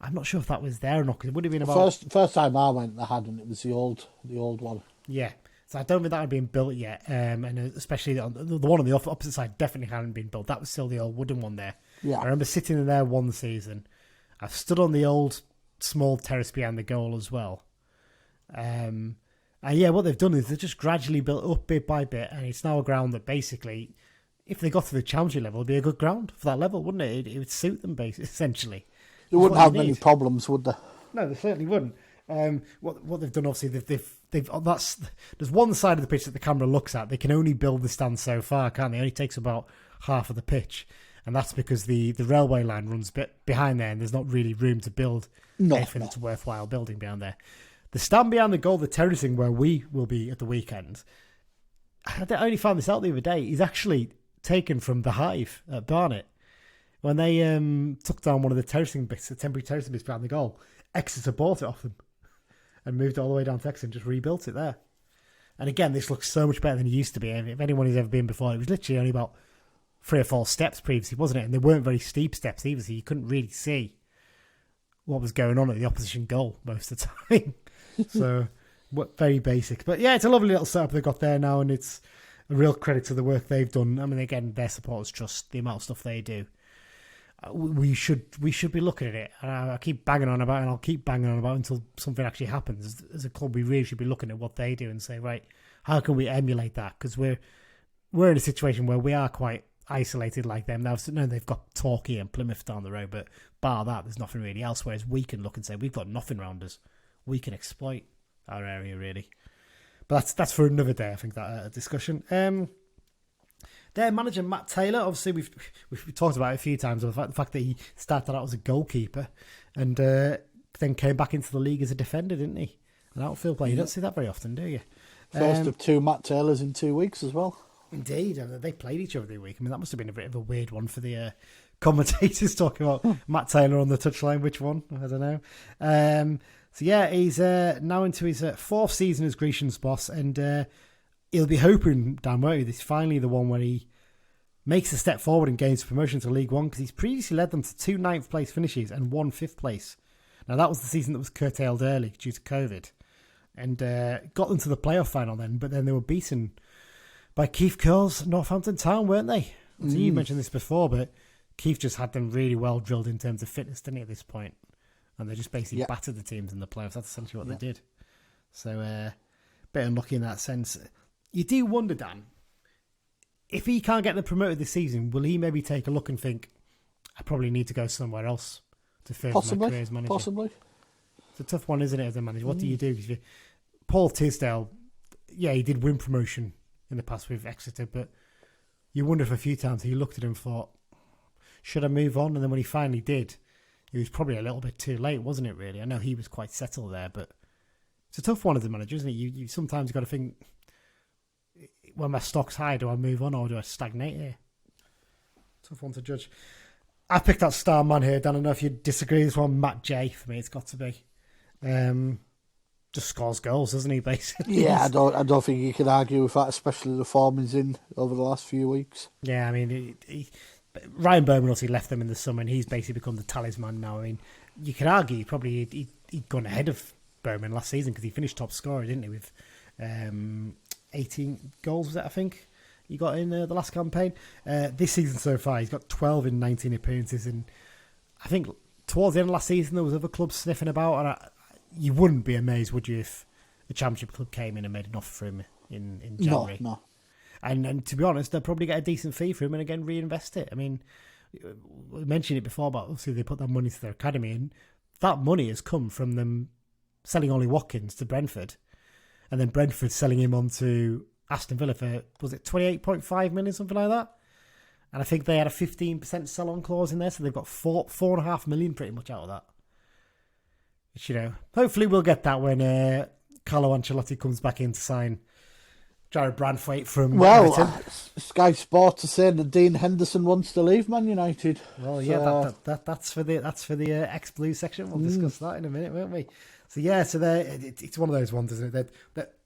I'm not sure if that was there or not, because it would have been about... First time I went, they hadn't. It was the old one. Yeah, so I don't think that had been built yet, and especially the one on the opposite side definitely hadn't been built. That was still the old wooden one there. Yeah. I remember sitting in there one season. I've stood on the old small terrace behind the goal as well. And yeah, what they've done is they've just gradually built up bit by bit, and it's now a ground that basically, if they got to the championship level, it'd be a good ground for that level, wouldn't it? It would suit them, essentially. They wouldn't have many problems, would they? No, they certainly wouldn't. What they've done, obviously, there's one side of the pitch that the camera looks at. They can only build the stand so far, can't they? It only takes about half of the pitch, and that's because the railway line runs behind there, and there's not really room to build anything that's worthwhile building behind there. The stand behind the goal, the terracing where we will be at the weekend, I only found this out the other day, is actually taken from the Hive at Barnet. When they took down one of the terracing bits, the temporary terracing bits behind the goal, Exeter bought it off them and moved it all the way down to Exeter and just rebuilt it there. And again, this looks so much better than it used to be. If anyone has ever been before, it was literally only about 3 or 4 steps previously, wasn't it? And they weren't very steep steps either, so you couldn't really see what was going on at the opposition goal most of the time. So, very basic. But yeah, it's a lovely little setup they've got there now, and it's a real credit to the work they've done. I mean, again, their supporters trust the amount of stuff they do. We should be looking at it. And I keep banging on about it, and I'll keep banging on about it until something actually happens. As a club, we really should be looking at what they do and say, right, how can we emulate that? Because we're in a situation where we are quite isolated like them. Now, no, they've got Torquay and Plymouth down the road, but bar that, there's nothing really else. Whereas we can look and say, we've got nothing around us. We can exploit our area, really. But that's for another day, I think, that discussion. Their manager, Matt Taylor, obviously we've talked about it a few times, the fact that he started out as a goalkeeper and then came back into the league as a defender, didn't he? An outfield player. You don't see that very often, do you? First of 2 Matt Taylors in 2 weeks as well. Indeed, they played each other every week. I mean, that must have been a bit of a weird one for the commentators talking about Matt Taylor on the touchline. Which one? I don't know. So yeah, he's now into his 4th season as Grecian's boss, and he'll be hoping, Dan, won't he, this is finally the one where he makes a step forward and gains promotion to League One, because he's previously led them to 2 9th place finishes and 1 5th place. Now, that was the season that was curtailed early due to COVID, and got them to the playoff final then, but then they were beaten by Keith Curle's Northampton Town, weren't they? So you mentioned this before, but Keith just had them really well drilled in terms of fitness, didn't he, at this point? And they just basically battered the teams in the playoffs. That's essentially what they did. So, bit unlucky in that sense. You do wonder, Dan, if he can't get them promoted this season, will he maybe take a look and think, I probably need to go somewhere else to further my career as manager? Possibly. It's a tough one, isn't it, as a manager? What do you do? Paul Tisdale, yeah, he did win promotion in the past with Exeter, but you wonder if a few times he looked at him and thought, should I move on? And then when he finally did, it was probably a little bit too late, wasn't it, really? I know he was quite settled there, but it's a tough one as a manager, isn't it? You sometimes got to think, when my stock's high, do I move on or do I stagnate here? Tough one to judge. I picked that star man here, Dan. I don't know if you disagree with this one. Matt J, for me, it's got to be. Just scores goals, doesn't he, basically? Yeah, I don't think you can argue with that, especially the form he's in over the last few weeks. Yeah, I mean, Ryan Berman obviously left them in the summer, and he's basically become the talisman now. I mean, you could argue probably he'd gone ahead of Berman last season because he finished top scorer, didn't he, with 18 goals, was it, I think, he got in the last campaign. This season so far, he's got 12 in 19 appearances, and I think towards the end of last season, there was other clubs sniffing about, and you wouldn't be amazed, would you, if a championship club came in and made an offer for him in January? No. And to be honest, they'll probably get a decent fee for him and again reinvest it. I mean, we mentioned it before, but obviously they put that money to their academy, and that money has come from them selling Ollie Watkins to Brentford, and then Brentford selling him on to Aston Villa for, was it 28.5 million, something like that? And I think they had a 15% sell-on clause in there, so they've got 4.5 million pretty much out of that. Which, hopefully we'll get that when Carlo Ancelotti comes back in to sign Jared Branthwaite from Everton. Sky Sports are saying that Dean Henderson wants to leave Man United. Well, yeah, that's for the ex-Blue section. We'll discuss that in a minute, won't we? So yeah, it's one of those ones, isn't it?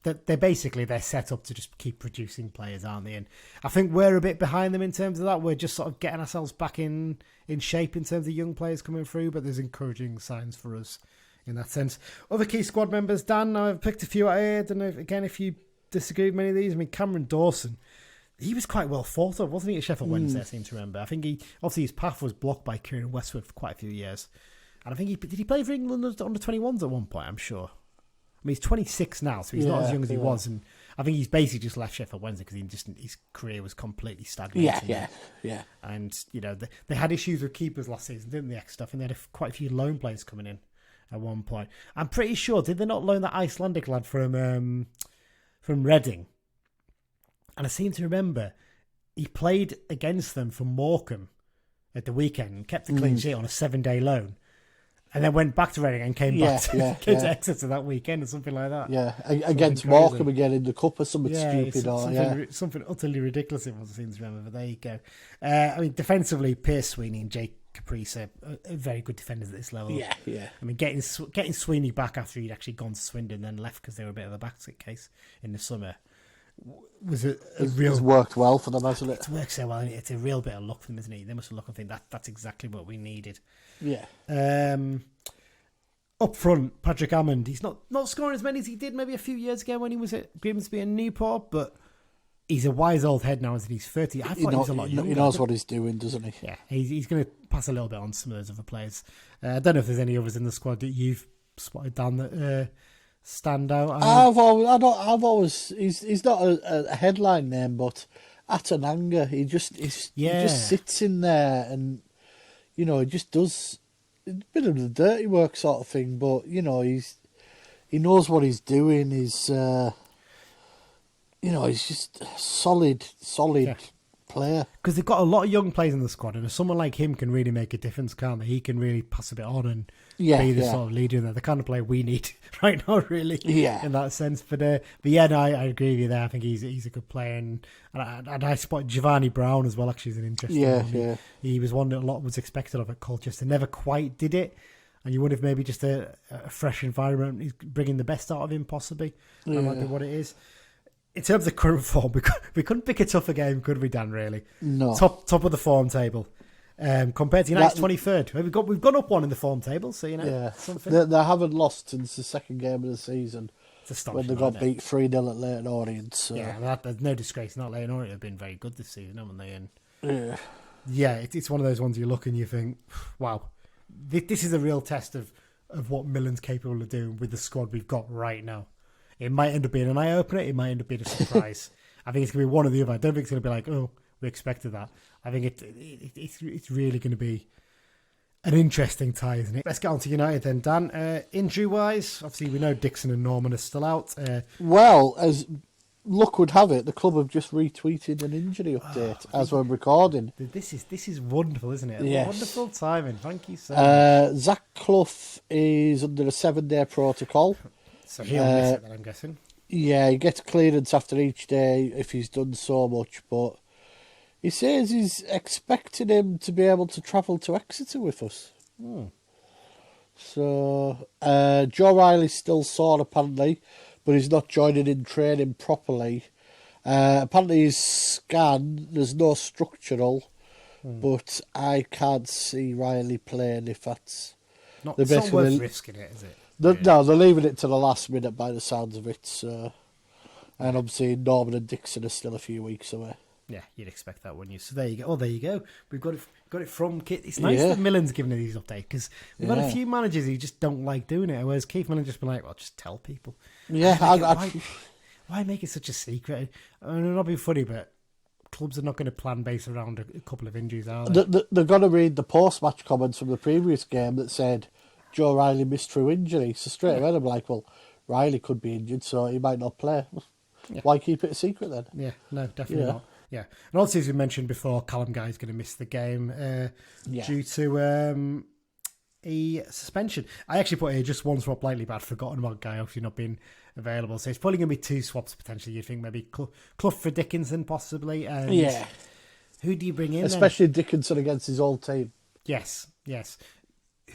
They're set up to just keep producing players, aren't they? And I think we're a bit behind them in terms of that. We're just sort of getting ourselves back in shape in terms of young players coming through, but there's encouraging signs for us in that sense. Other key squad members, Dan, I've picked a few out here. I don't know if you disagree with many of these. I mean, Cameron Dawson, he was quite well thought of, wasn't he, at Sheffield Wednesday, I seem to remember. I think obviously his path was blocked by Kieran Westwood for quite a few years. And I think did he play for England under 21s at one point, I'm sure. I mean, he's 26 now, so he's not as young as he was. And I think he's basically just left Sheffield Wednesday because his career was completely stagnant. Yeah. And, they had issues with keepers last season, didn't they, stuff? And they had quite a few loan players coming in at one point. I'm pretty sure, did they not loan that Icelandic lad from Reading? And I seem to remember he played against them for Morecambe at the weekend and kept a clean sheet on a 7-day loan, and then went back to Reading and came back to Exeter that weekend or something like that. Yeah, against Morecambe again in the cup or something stupid. Something utterly ridiculous it was, I seem to remember, but there you go. I mean, defensively, Pierce Sweeney and Jake Caprice are very good defenders at this level. Yeah. I mean, getting Sweeney back after he'd actually gone to Swindon and then left because they were a bit of a basket case in the summer was it's worked well for them, hasn't it? It's worked so well. It's a real bit of luck for them, isn't it? They must have looked and think that's exactly what we needed. Yeah. Up front, Patrick Hammond. He's not scoring as many as he did maybe a few years ago when he was at Grimsby and Newport, but he's a wise old head now, isn't he? He's 30. I thought he was a lot younger. He knows what he's doing, doesn't he? Yeah, he's going to pass a little bit on some of those other players. I don't know if there's any others in the squad that you've spotted down that stand out. I've always. He's not a headline name, but Atananga. He just sits in there and he just does a bit of the dirty work sort of thing. But he knows what he's doing. He's just a solid player. Because they've got a lot of young players in the squad, and someone like him can really make a difference, can't they? He can really pass a bit on and be the sort of leader in there. The kind of player we need right now, really, in that sense. But I agree with you there. I think he's a good player, and I spotted Giovanni Brown as well. Actually, is an interesting one. Yeah. He was one that a lot was expected of at Colchester, never quite did it. And you wonder if maybe just a fresh environment is bringing the best out of him, possibly. That might be what it is. In terms of current form, we couldn't pick a tougher game, could we, Dan, really? No. Top of the form table. Compared to United's 23rd. We've gone up one in the form table, so, something. They haven't lost since the second game of the season when they got beat 3-0 at Leyton Orient. So. Yeah, there's no disgrace. Not Leyton Orient have been very good this season, haven't they? And it's one of those ones you look and you think, wow, this is a real test of what Millen's capable of doing with the squad we've got right now. It might end up being an eye-opener. It might end up being a surprise. I think it's going to be one or the other. I don't think it's going to be like, oh, we expected that. I think it's really going to be an interesting tie, isn't it? Let's get on to United then, Dan. Injury-wise, obviously we know Dixon and Norman are still out. Well, as luck would have it, the club have just retweeted an injury update as we're recording. This is wonderful, isn't it? Yes. Wonderful timing. Thank you so much. Zach Clough is under a 7-day protocol. So he'll miss it then, I'm guessing. Yeah, he gets clearance after each day if he's done so much, but he says he's expecting him to be able to travel to Exeter with us. So, Joe Riley's still sore apparently, but he's not joining in training properly. Apparently his scan, there's no structural, but I can't see Riley playing if that's... It's not worth risking it, is it? No, they're leaving it to the last minute by the sounds of it. So, and obviously Norman and Dixon are still a few weeks away. Yeah, you'd expect that, wouldn't you? So there you go. Oh, there you go. We've got it from Keith. It's nice that Millen's giving us these updates because we've got a few managers who just don't like doing it. Whereas Keith Millen just been like, well, just tell people. Yeah, why make it such a secret? I mean, it'll not be funny, but clubs are not going to plan based around a couple of injuries, are they? They're going to read the post-match comments from the previous game that said Joe Riley missed through injury. So straight away, I'm like, well, Riley could be injured, so he might not play. Yeah. Why keep it a secret then? Yeah, no, definitely not. Yeah, and also as we mentioned before, Callum Guy's going to miss the game due to a suspension. I actually put here just one swap lightly, but I'd forgotten about Guy obviously not being available. So it's probably going to be two swaps potentially. You'd think maybe Clough for Dickinson possibly. And who do you bring in? Especially then? Dickinson against his old team. Yes.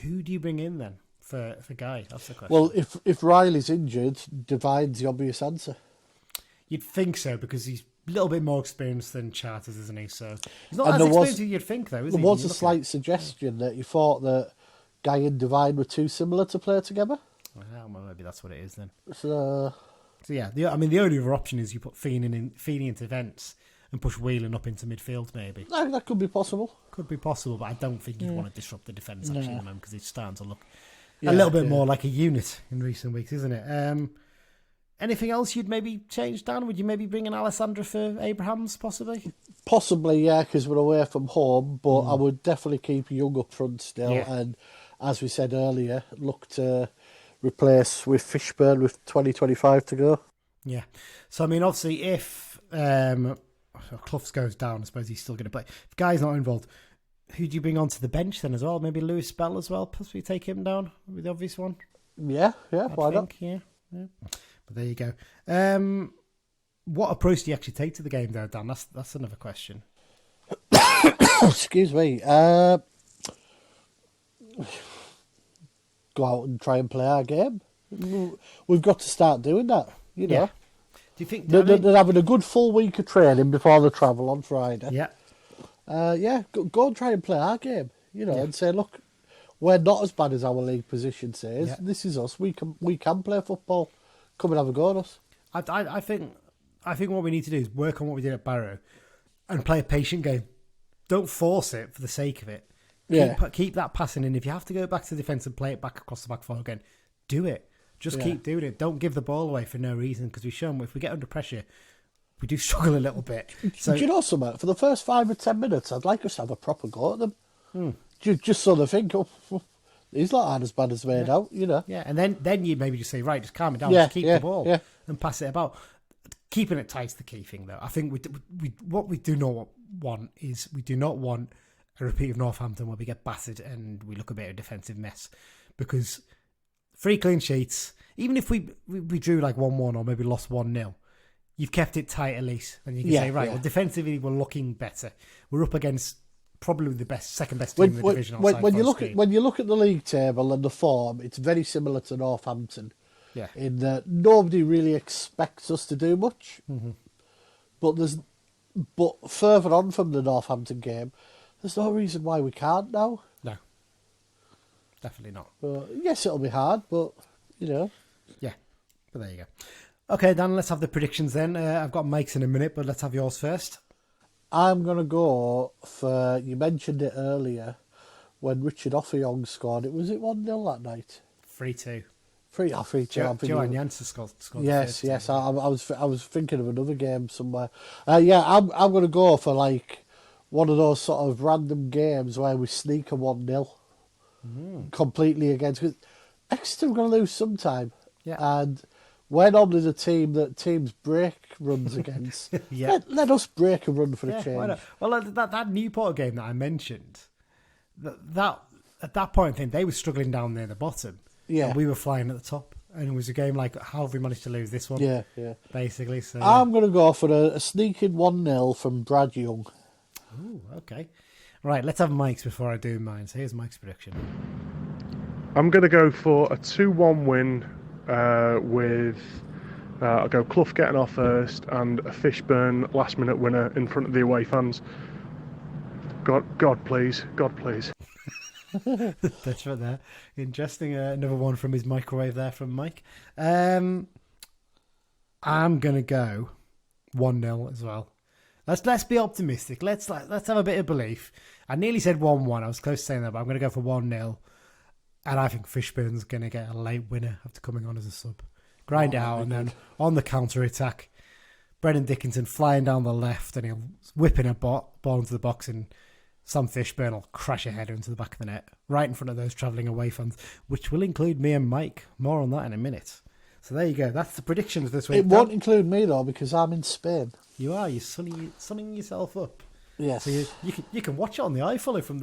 Who do you bring in then for Guy? That's the question. Well, if Riley's injured, Divine's the obvious answer. You'd think so because he's a little bit more experienced than Charters, isn't he? So he's not as experienced as you'd think, though, is he? There was a slight suggestion that you thought that Guy and Divine were too similar to play together. Well, maybe that's what it is then. So yeah, the only other option is you put Feeney into Vents and push Whelan up into midfield, maybe. That could be possible. Could be possible, but I don't think you'd want to disrupt the defence actually at the moment because it's starting to look a little bit more like a unit in recent weeks, isn't it? Anything else you'd maybe change, Dan? Would you maybe bring in Alessandra for Abrahams, possibly? Possibly, yeah, because we're away from home, but I would definitely keep Young up front still, and as we said earlier, look to replace with Fishburne with 2025 to go. Yeah. So, I mean, obviously, if Clough goes down, I suppose he's still going to play. If Guy's not involved, who do you bring onto the bench then as well? Maybe Lewis Bell as well, possibly take him down with the obvious one? Yeah, why not? Yeah. But there you go. What approach do you actually take to the game there, Dan? That's another question. Excuse me. Go out and try and play our game. We've got to start doing that, you know. Yeah. Do you think they're having a good full week of training before the travel on Friday? Yeah. Go and try and play our game, you know, and say, look, we're not as bad as our league position says. Yeah. This is us. We can play football. Come and have a go at us. I think what we need to do is work on what we did at Barrow and play a patient game. Don't force it for the sake of it. Keep that passing in. If you have to go back to the defence and play it back across the back four again, do it. Just keep doing it. Don't give the ball away for no reason because we've shown if we get under pressure, we do struggle a little bit. So, do you know something? For the first 5 or 10 minutes, I'd like us to have a proper go at them. Just so they think, he's not as bad as made out, you know. Yeah, and then you maybe just say, right, just calm it down, just keep the ball and pass it about. Keeping it tight is the key thing, though. I think what we do not want is we do not want a repeat of Northampton where we get battered and we look a bit of a defensive mess. Because 3 clean sheets, even if we drew like 1-1 or maybe lost 1-0, you've kept it tight at least. And you can say, right, well, defensively we're looking better. We're up against probably the second best team in the division. When you look at the league table and the form, it's very similar to Northampton. Yeah. In that nobody really expects us to do much. Mm-hmm. But further on from the Northampton game, there's no reason why we can't now. No. Definitely not. Yes, it'll be hard, but you know. Yeah. But there you go. Okay, Dan, let's have the predictions then. I've got Mike's in a minute, but let's have yours first. I'm going to go for, you mentioned it earlier, when Richard Offeryoung scored. Was it 1-0 that night? 3-2. 3-2. Johan Janssen scored. Yes. I was thinking of another game somewhere. I'm going to go for like one of those sort of random games where we sneak a 1-0 completely against. Cause Exeter are going to lose sometime. Yeah. And we're normally the team that teams break runs against. Let us break a run for a change. Why not? Well, that Newport game that I mentioned, that at that point, I think they were struggling down near the bottom. Yeah. And we were flying at the top. And it was a game like, how have we managed to lose this one? Yeah. Basically. So I'm going to go for a sneaking 1-0 from Brad Young. Ooh, okay. Right, let's have Mike's before I do mine. So here's Mike's prediction. I'm going to go for a 2-1 win with... I'll go Clough getting off first and a Fishburn last-minute winner in front of the away fans. God, please. God, please. That's right there. Interesting. Another one from his microwave there from Mike. I'm going to go 1-0 as well. Let's be optimistic. Let's have a bit of belief. I nearly said 1-1. I was close to saying that, but I'm going to go for 1-0. And I think Fishburn's going to get a late winner after coming on as a sub. Grind it out, and then on the counter-attack, Brennan Dickinson flying down the left, and he'll whip in a ball into the box, and Sam Fishburn will crash a header into the back of the net, right in front of those travelling away fans, which will include me and Mike. More on that in a minute. So there you go. That's the predictions this week. It won't include me, though, because I'm in Spain. You are. You're sunning yourself up. Yes. So you can watch it on the iFollow from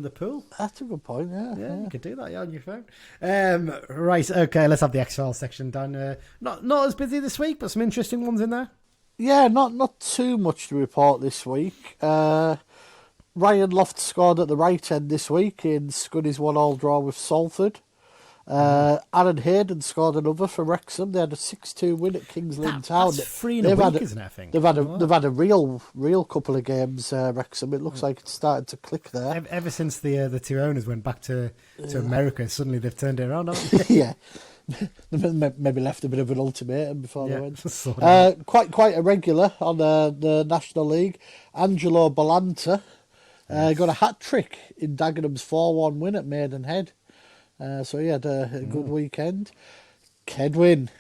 the pool. That's a good point, yeah. You could do that on your phone. Right, okay, let's have the X-Files section done. Not as busy this week, but some interesting ones in there. Yeah, not too much to report this week. Ryan Loft scored at the right end this week in Scuddy's 1-1 draw with Salford. Aaron Hayden scored another for Wrexham. They had a 6-2 win at Kings Lynn Town. That's 3 in a week, isn't it, I think? They've had a real couple of games, Wrexham. It looks like it's started to click there. Ever since the two owners went back to America, suddenly they've turned it around, haven't they? Yeah. Maybe left a bit of an ultimatum before they went. Sort of. Quite a regular on the National League. Angelo Balanta got a hat-trick in Dagenham's 4-1 win at Maidenhead. So he had a good weekend. Kedwin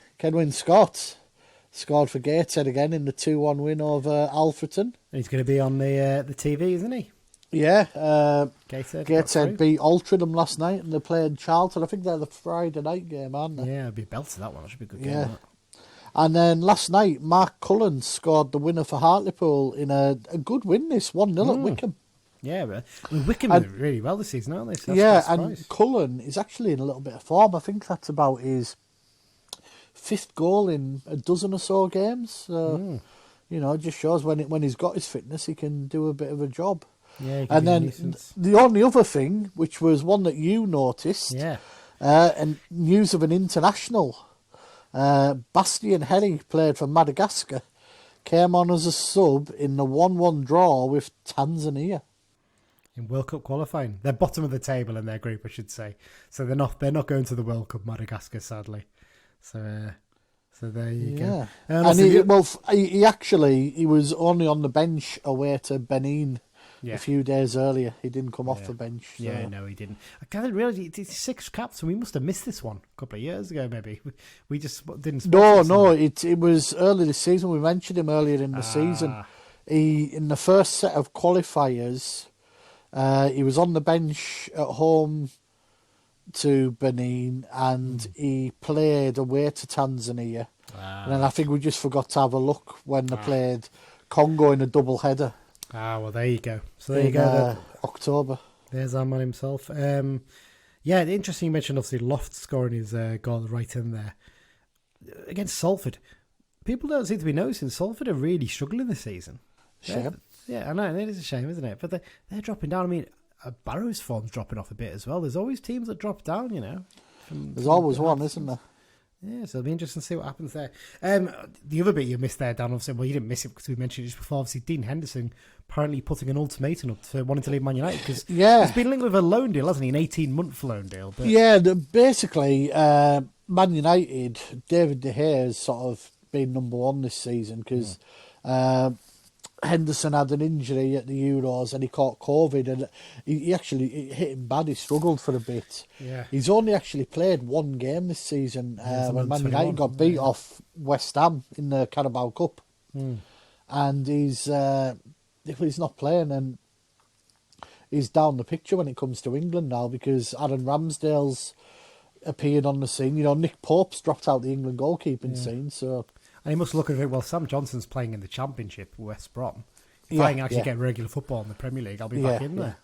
Scott scored for Gateshead again in the 2-1 win over Alfreton. He's going to be on the TV, isn't he? Yeah. Gateshead beat Altrincham last night and they played Charlton. I think they're the Friday night game, aren't they? Yeah, it'll be a belt to that one. That should be a good game. Yeah. And then last night, Mark Cullen scored the winner for Hartlepool in a good win, this 1-0 at Wickham. Yeah, but Wickham are really well this season, aren't they? So and Cullen is actually in a little bit of form. I think that's about his 5th goal in a dozen or so games. So, it just shows when he's got his fitness, he can do a bit of a job. Yeah, and then the only other thing, which was one that you noticed, and news of an international, Bastian Henry played for Madagascar, came on as a sub in the 1-1 draw with Tanzania. In World Cup qualifying. They're bottom of the table in their group, I should say. So they're not going to the World Cup, Madagascar, sadly. So there you go. And he was only on the bench away to Benin a few days earlier. He didn't come off the bench. So. Yeah, no, he didn't. I can't realise it's 6 caps, and we must have missed this one a couple of years ago, maybe. We just didn't. No, it was early this season. We mentioned him earlier in the season. In the first set of qualifiers, he was on the bench at home to Benin, and he played away to Tanzania. And then I think we just forgot to have a look when they played Congo in a double header. Well, there you go. So there you go. October. There's our man himself. Interesting you mentioned, obviously, Loft scoring his goal right in there. Against Salford. People don't seem to be noticing Salford are really struggling this season. Shame. Yeah, I know. It is a shame, isn't it? But they're dropping down. I mean, Barrow's form's dropping off a bit as well. There's always teams that drop down, There's always one, isn't there? Yeah, so it'll be interesting to see what happens there. The other bit you missed there, Dan, obviously, well, you didn't miss it because we mentioned it just before. Obviously, Dean Henderson apparently putting an ultimatum up for wanting to leave Man United because he's been linked with a loan deal, hasn't he? An 18-month loan deal. But... Yeah, basically, Man United, David De Gea has sort of been number one this season because Henderson had an injury at the Euros and he caught COVID and he actually hit him bad. He struggled for a bit. Yeah. He's only actually played one game this season when Man United got beat off West Ham in the Carabao Cup. And he's not playing and he's down the picture when it comes to England now because Aaron Ramsdale's appeared on the scene. Nick Pope's dropped out the England goalkeeping scene, so... And he must look at it. Well, Sam Johnson's playing in the Championship, West Brom. if I can actually get regular football in the Premier League, I'll be back in there.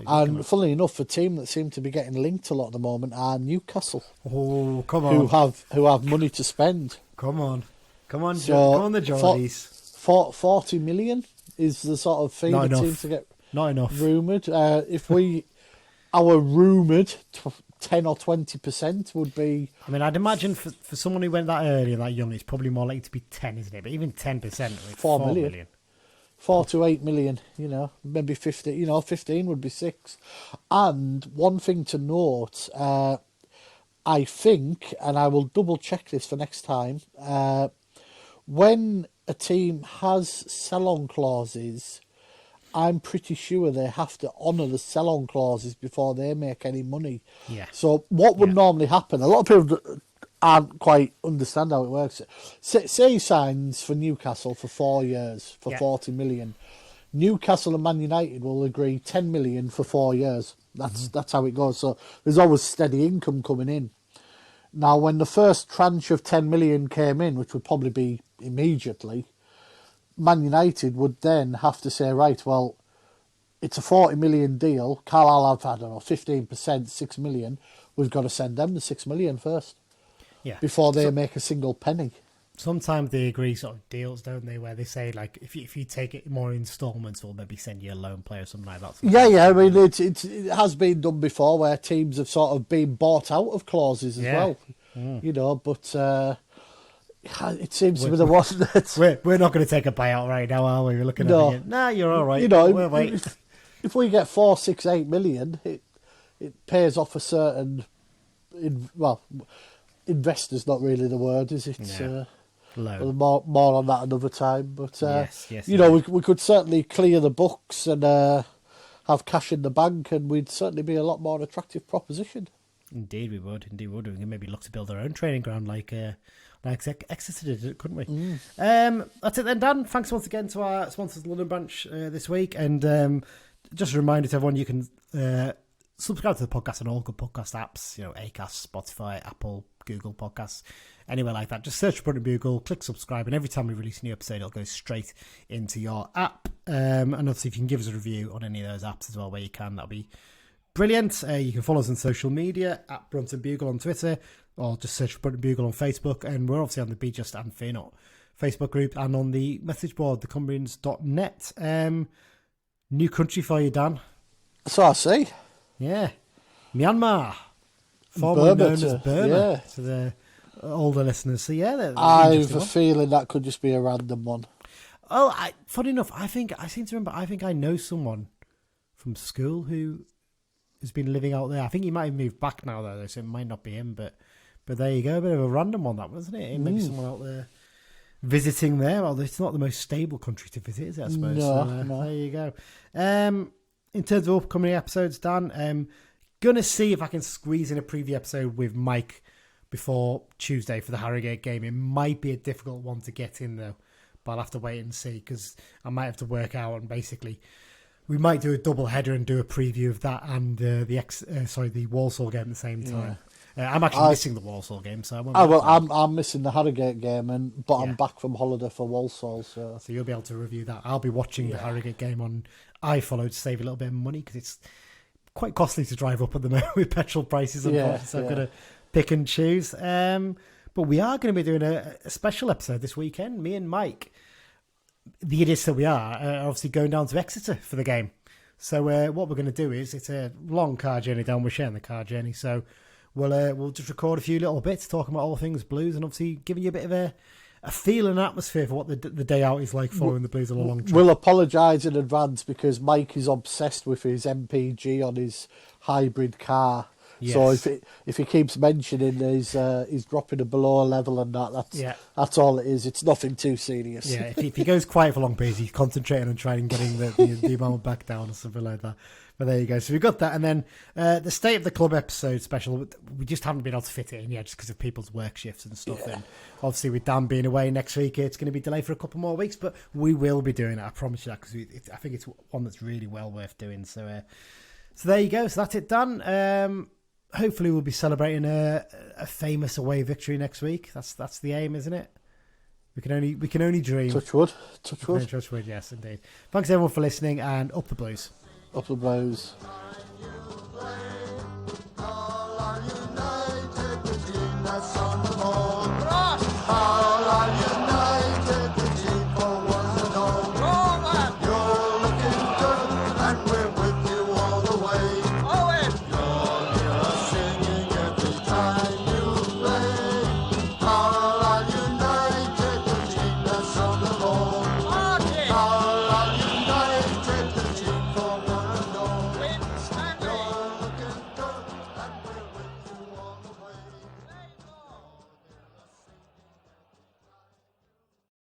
And funnily enough, a team that seem to be getting linked a lot at the moment are Newcastle. Oh, come on! Who have money to spend? Come on, So, come on, the Geordies. 40 million is the sort of fee that seems to get rumoured. Our rumoured 10 or 20% would be. I mean, I'd imagine for someone who went that early and that young, it's probably more likely to be 10, isn't it? But even 10%, 4 million. 4 to 8 million, maybe 15. 15 would be 6. And one thing to note, I think, and I will double check this for next time, when a team has sell-on clauses, I'm pretty sure they have to honour the sell-on clauses before they make any money. Yeah. So what would normally happen, a lot of people aren't quite understand how it works. Say he signs for Newcastle for 4 years for 40 million. Newcastle and Man United will agree 10 million for 4 years. That's how it goes. So there's always steady income coming in. Now, when the first tranche of 10 million came in, which would probably be immediately, Man United would then have to say, right, well, it's a 40 million deal. Carlisle have, I don't know, 15%, 6 million. We've got to send them the 6 million first. Yeah. Before they make a single penny. Sometimes they agree sort of deals, don't they, where they say, like, if you take it more in instalments, we'll maybe send you a loan player or something like that. Yeah. I mean, it has been done before where teams have sort of been bought out of clauses as well. But it seems to be the one that... We're not going to take a buyout right now, are we? We're looking at it. Nah, you're all right. If we get 4, 6, 8 million, it pays off a certain... investor's not really the word, is it? More on that another time. But, we could certainly clear the books and have cash in the bank, and we'd certainly be a lot more attractive proposition. Indeed we would. We can maybe look to build our own training ground like Exeter did, couldn't we? That's it then, Dan. Thanks once again to our sponsors, London branch, this week. And just a reminder to everyone, you can subscribe to the podcast on all good podcast apps, Acast, Spotify, Apple, Google Podcasts, anywhere like that. Just search for Brunton Bugle, click subscribe, and every time we release a new episode, it'll go straight into your app. And obviously, if you can give us a review on any of those apps as well, where you can, that'll be brilliant. You can follow us on social media at Brunton Bugle on Twitter, or just search for Brunton Bugle on Facebook. And we're obviously on the Be Just and Fear Not Facebook group and on the message board, thecumbrians.net. New country for you, Dan. So I see. Yeah. Myanmar. Formerly known as Burma to the older listeners. So, I have a feeling that could just be a random one. Oh, funny enough, I think I know someone from school who has been living out there. I think he might have moved back now, though, so it might not be him. But there you go, a bit of a random one, that wasn't it? Maybe someone out there visiting there. Well, it's not the most stable country to visit, is it, I suppose? No. There you go. In terms of upcoming episodes, Dan, gonna see if I can squeeze in a preview episode with Mike before Tuesday for the Harrogate game. It might be a difficult one to get in, though, but I'll have to wait and see, because I might have to work out, and basically we might do a double header and do a preview of that and the Walsall game at the same time. I'm actually missing the Walsall game, so I won't. I'm missing the Harrogate game, but I'm back from holiday for Walsall, so you'll be able to review that. I'll be watching the Harrogate game on iFollow to save a little bit of money, because it's quite costly to drive up at the moment with petrol prices, unfortunately, so I've got to pick and choose. But we are going to be doing a special episode this weekend. Me and Mike, the idiots that we are obviously going down to Exeter for the game. So what we're going to do is, it's a long car journey down. We're sharing the car journey, so we'll just record a few little bits talking about all things Blues, and obviously giving you a bit of a feel and atmosphere for what the day out is like following the Blues on a long trip. We'll apologise in advance because Mike is obsessed with his MPG on his hybrid car. Yes. So if he keeps mentioning he's dropping a below level and that's all it is. It's nothing too serious. Yeah, if he goes quiet for long periods, he's concentrating on trying getting the amount back down or something like that. But there you go. So we've got that. And then the State of the Club episode special, we just haven't been able to fit it in yet just because of people's work shifts and stuff. And obviously with Dan being away next week, it's going to be delayed for a couple more weeks. But we will be doing it, I promise you that, because I think it's one that's really well worth doing. So there you go. So that's it, Dan. Hopefully we'll be celebrating a famous away victory next week. That's the aim, isn't it? We can only dream. Touch wood. Touch wood. Touch wood, yes, indeed. Thanks everyone for listening, and up the Blues. Up the Blues.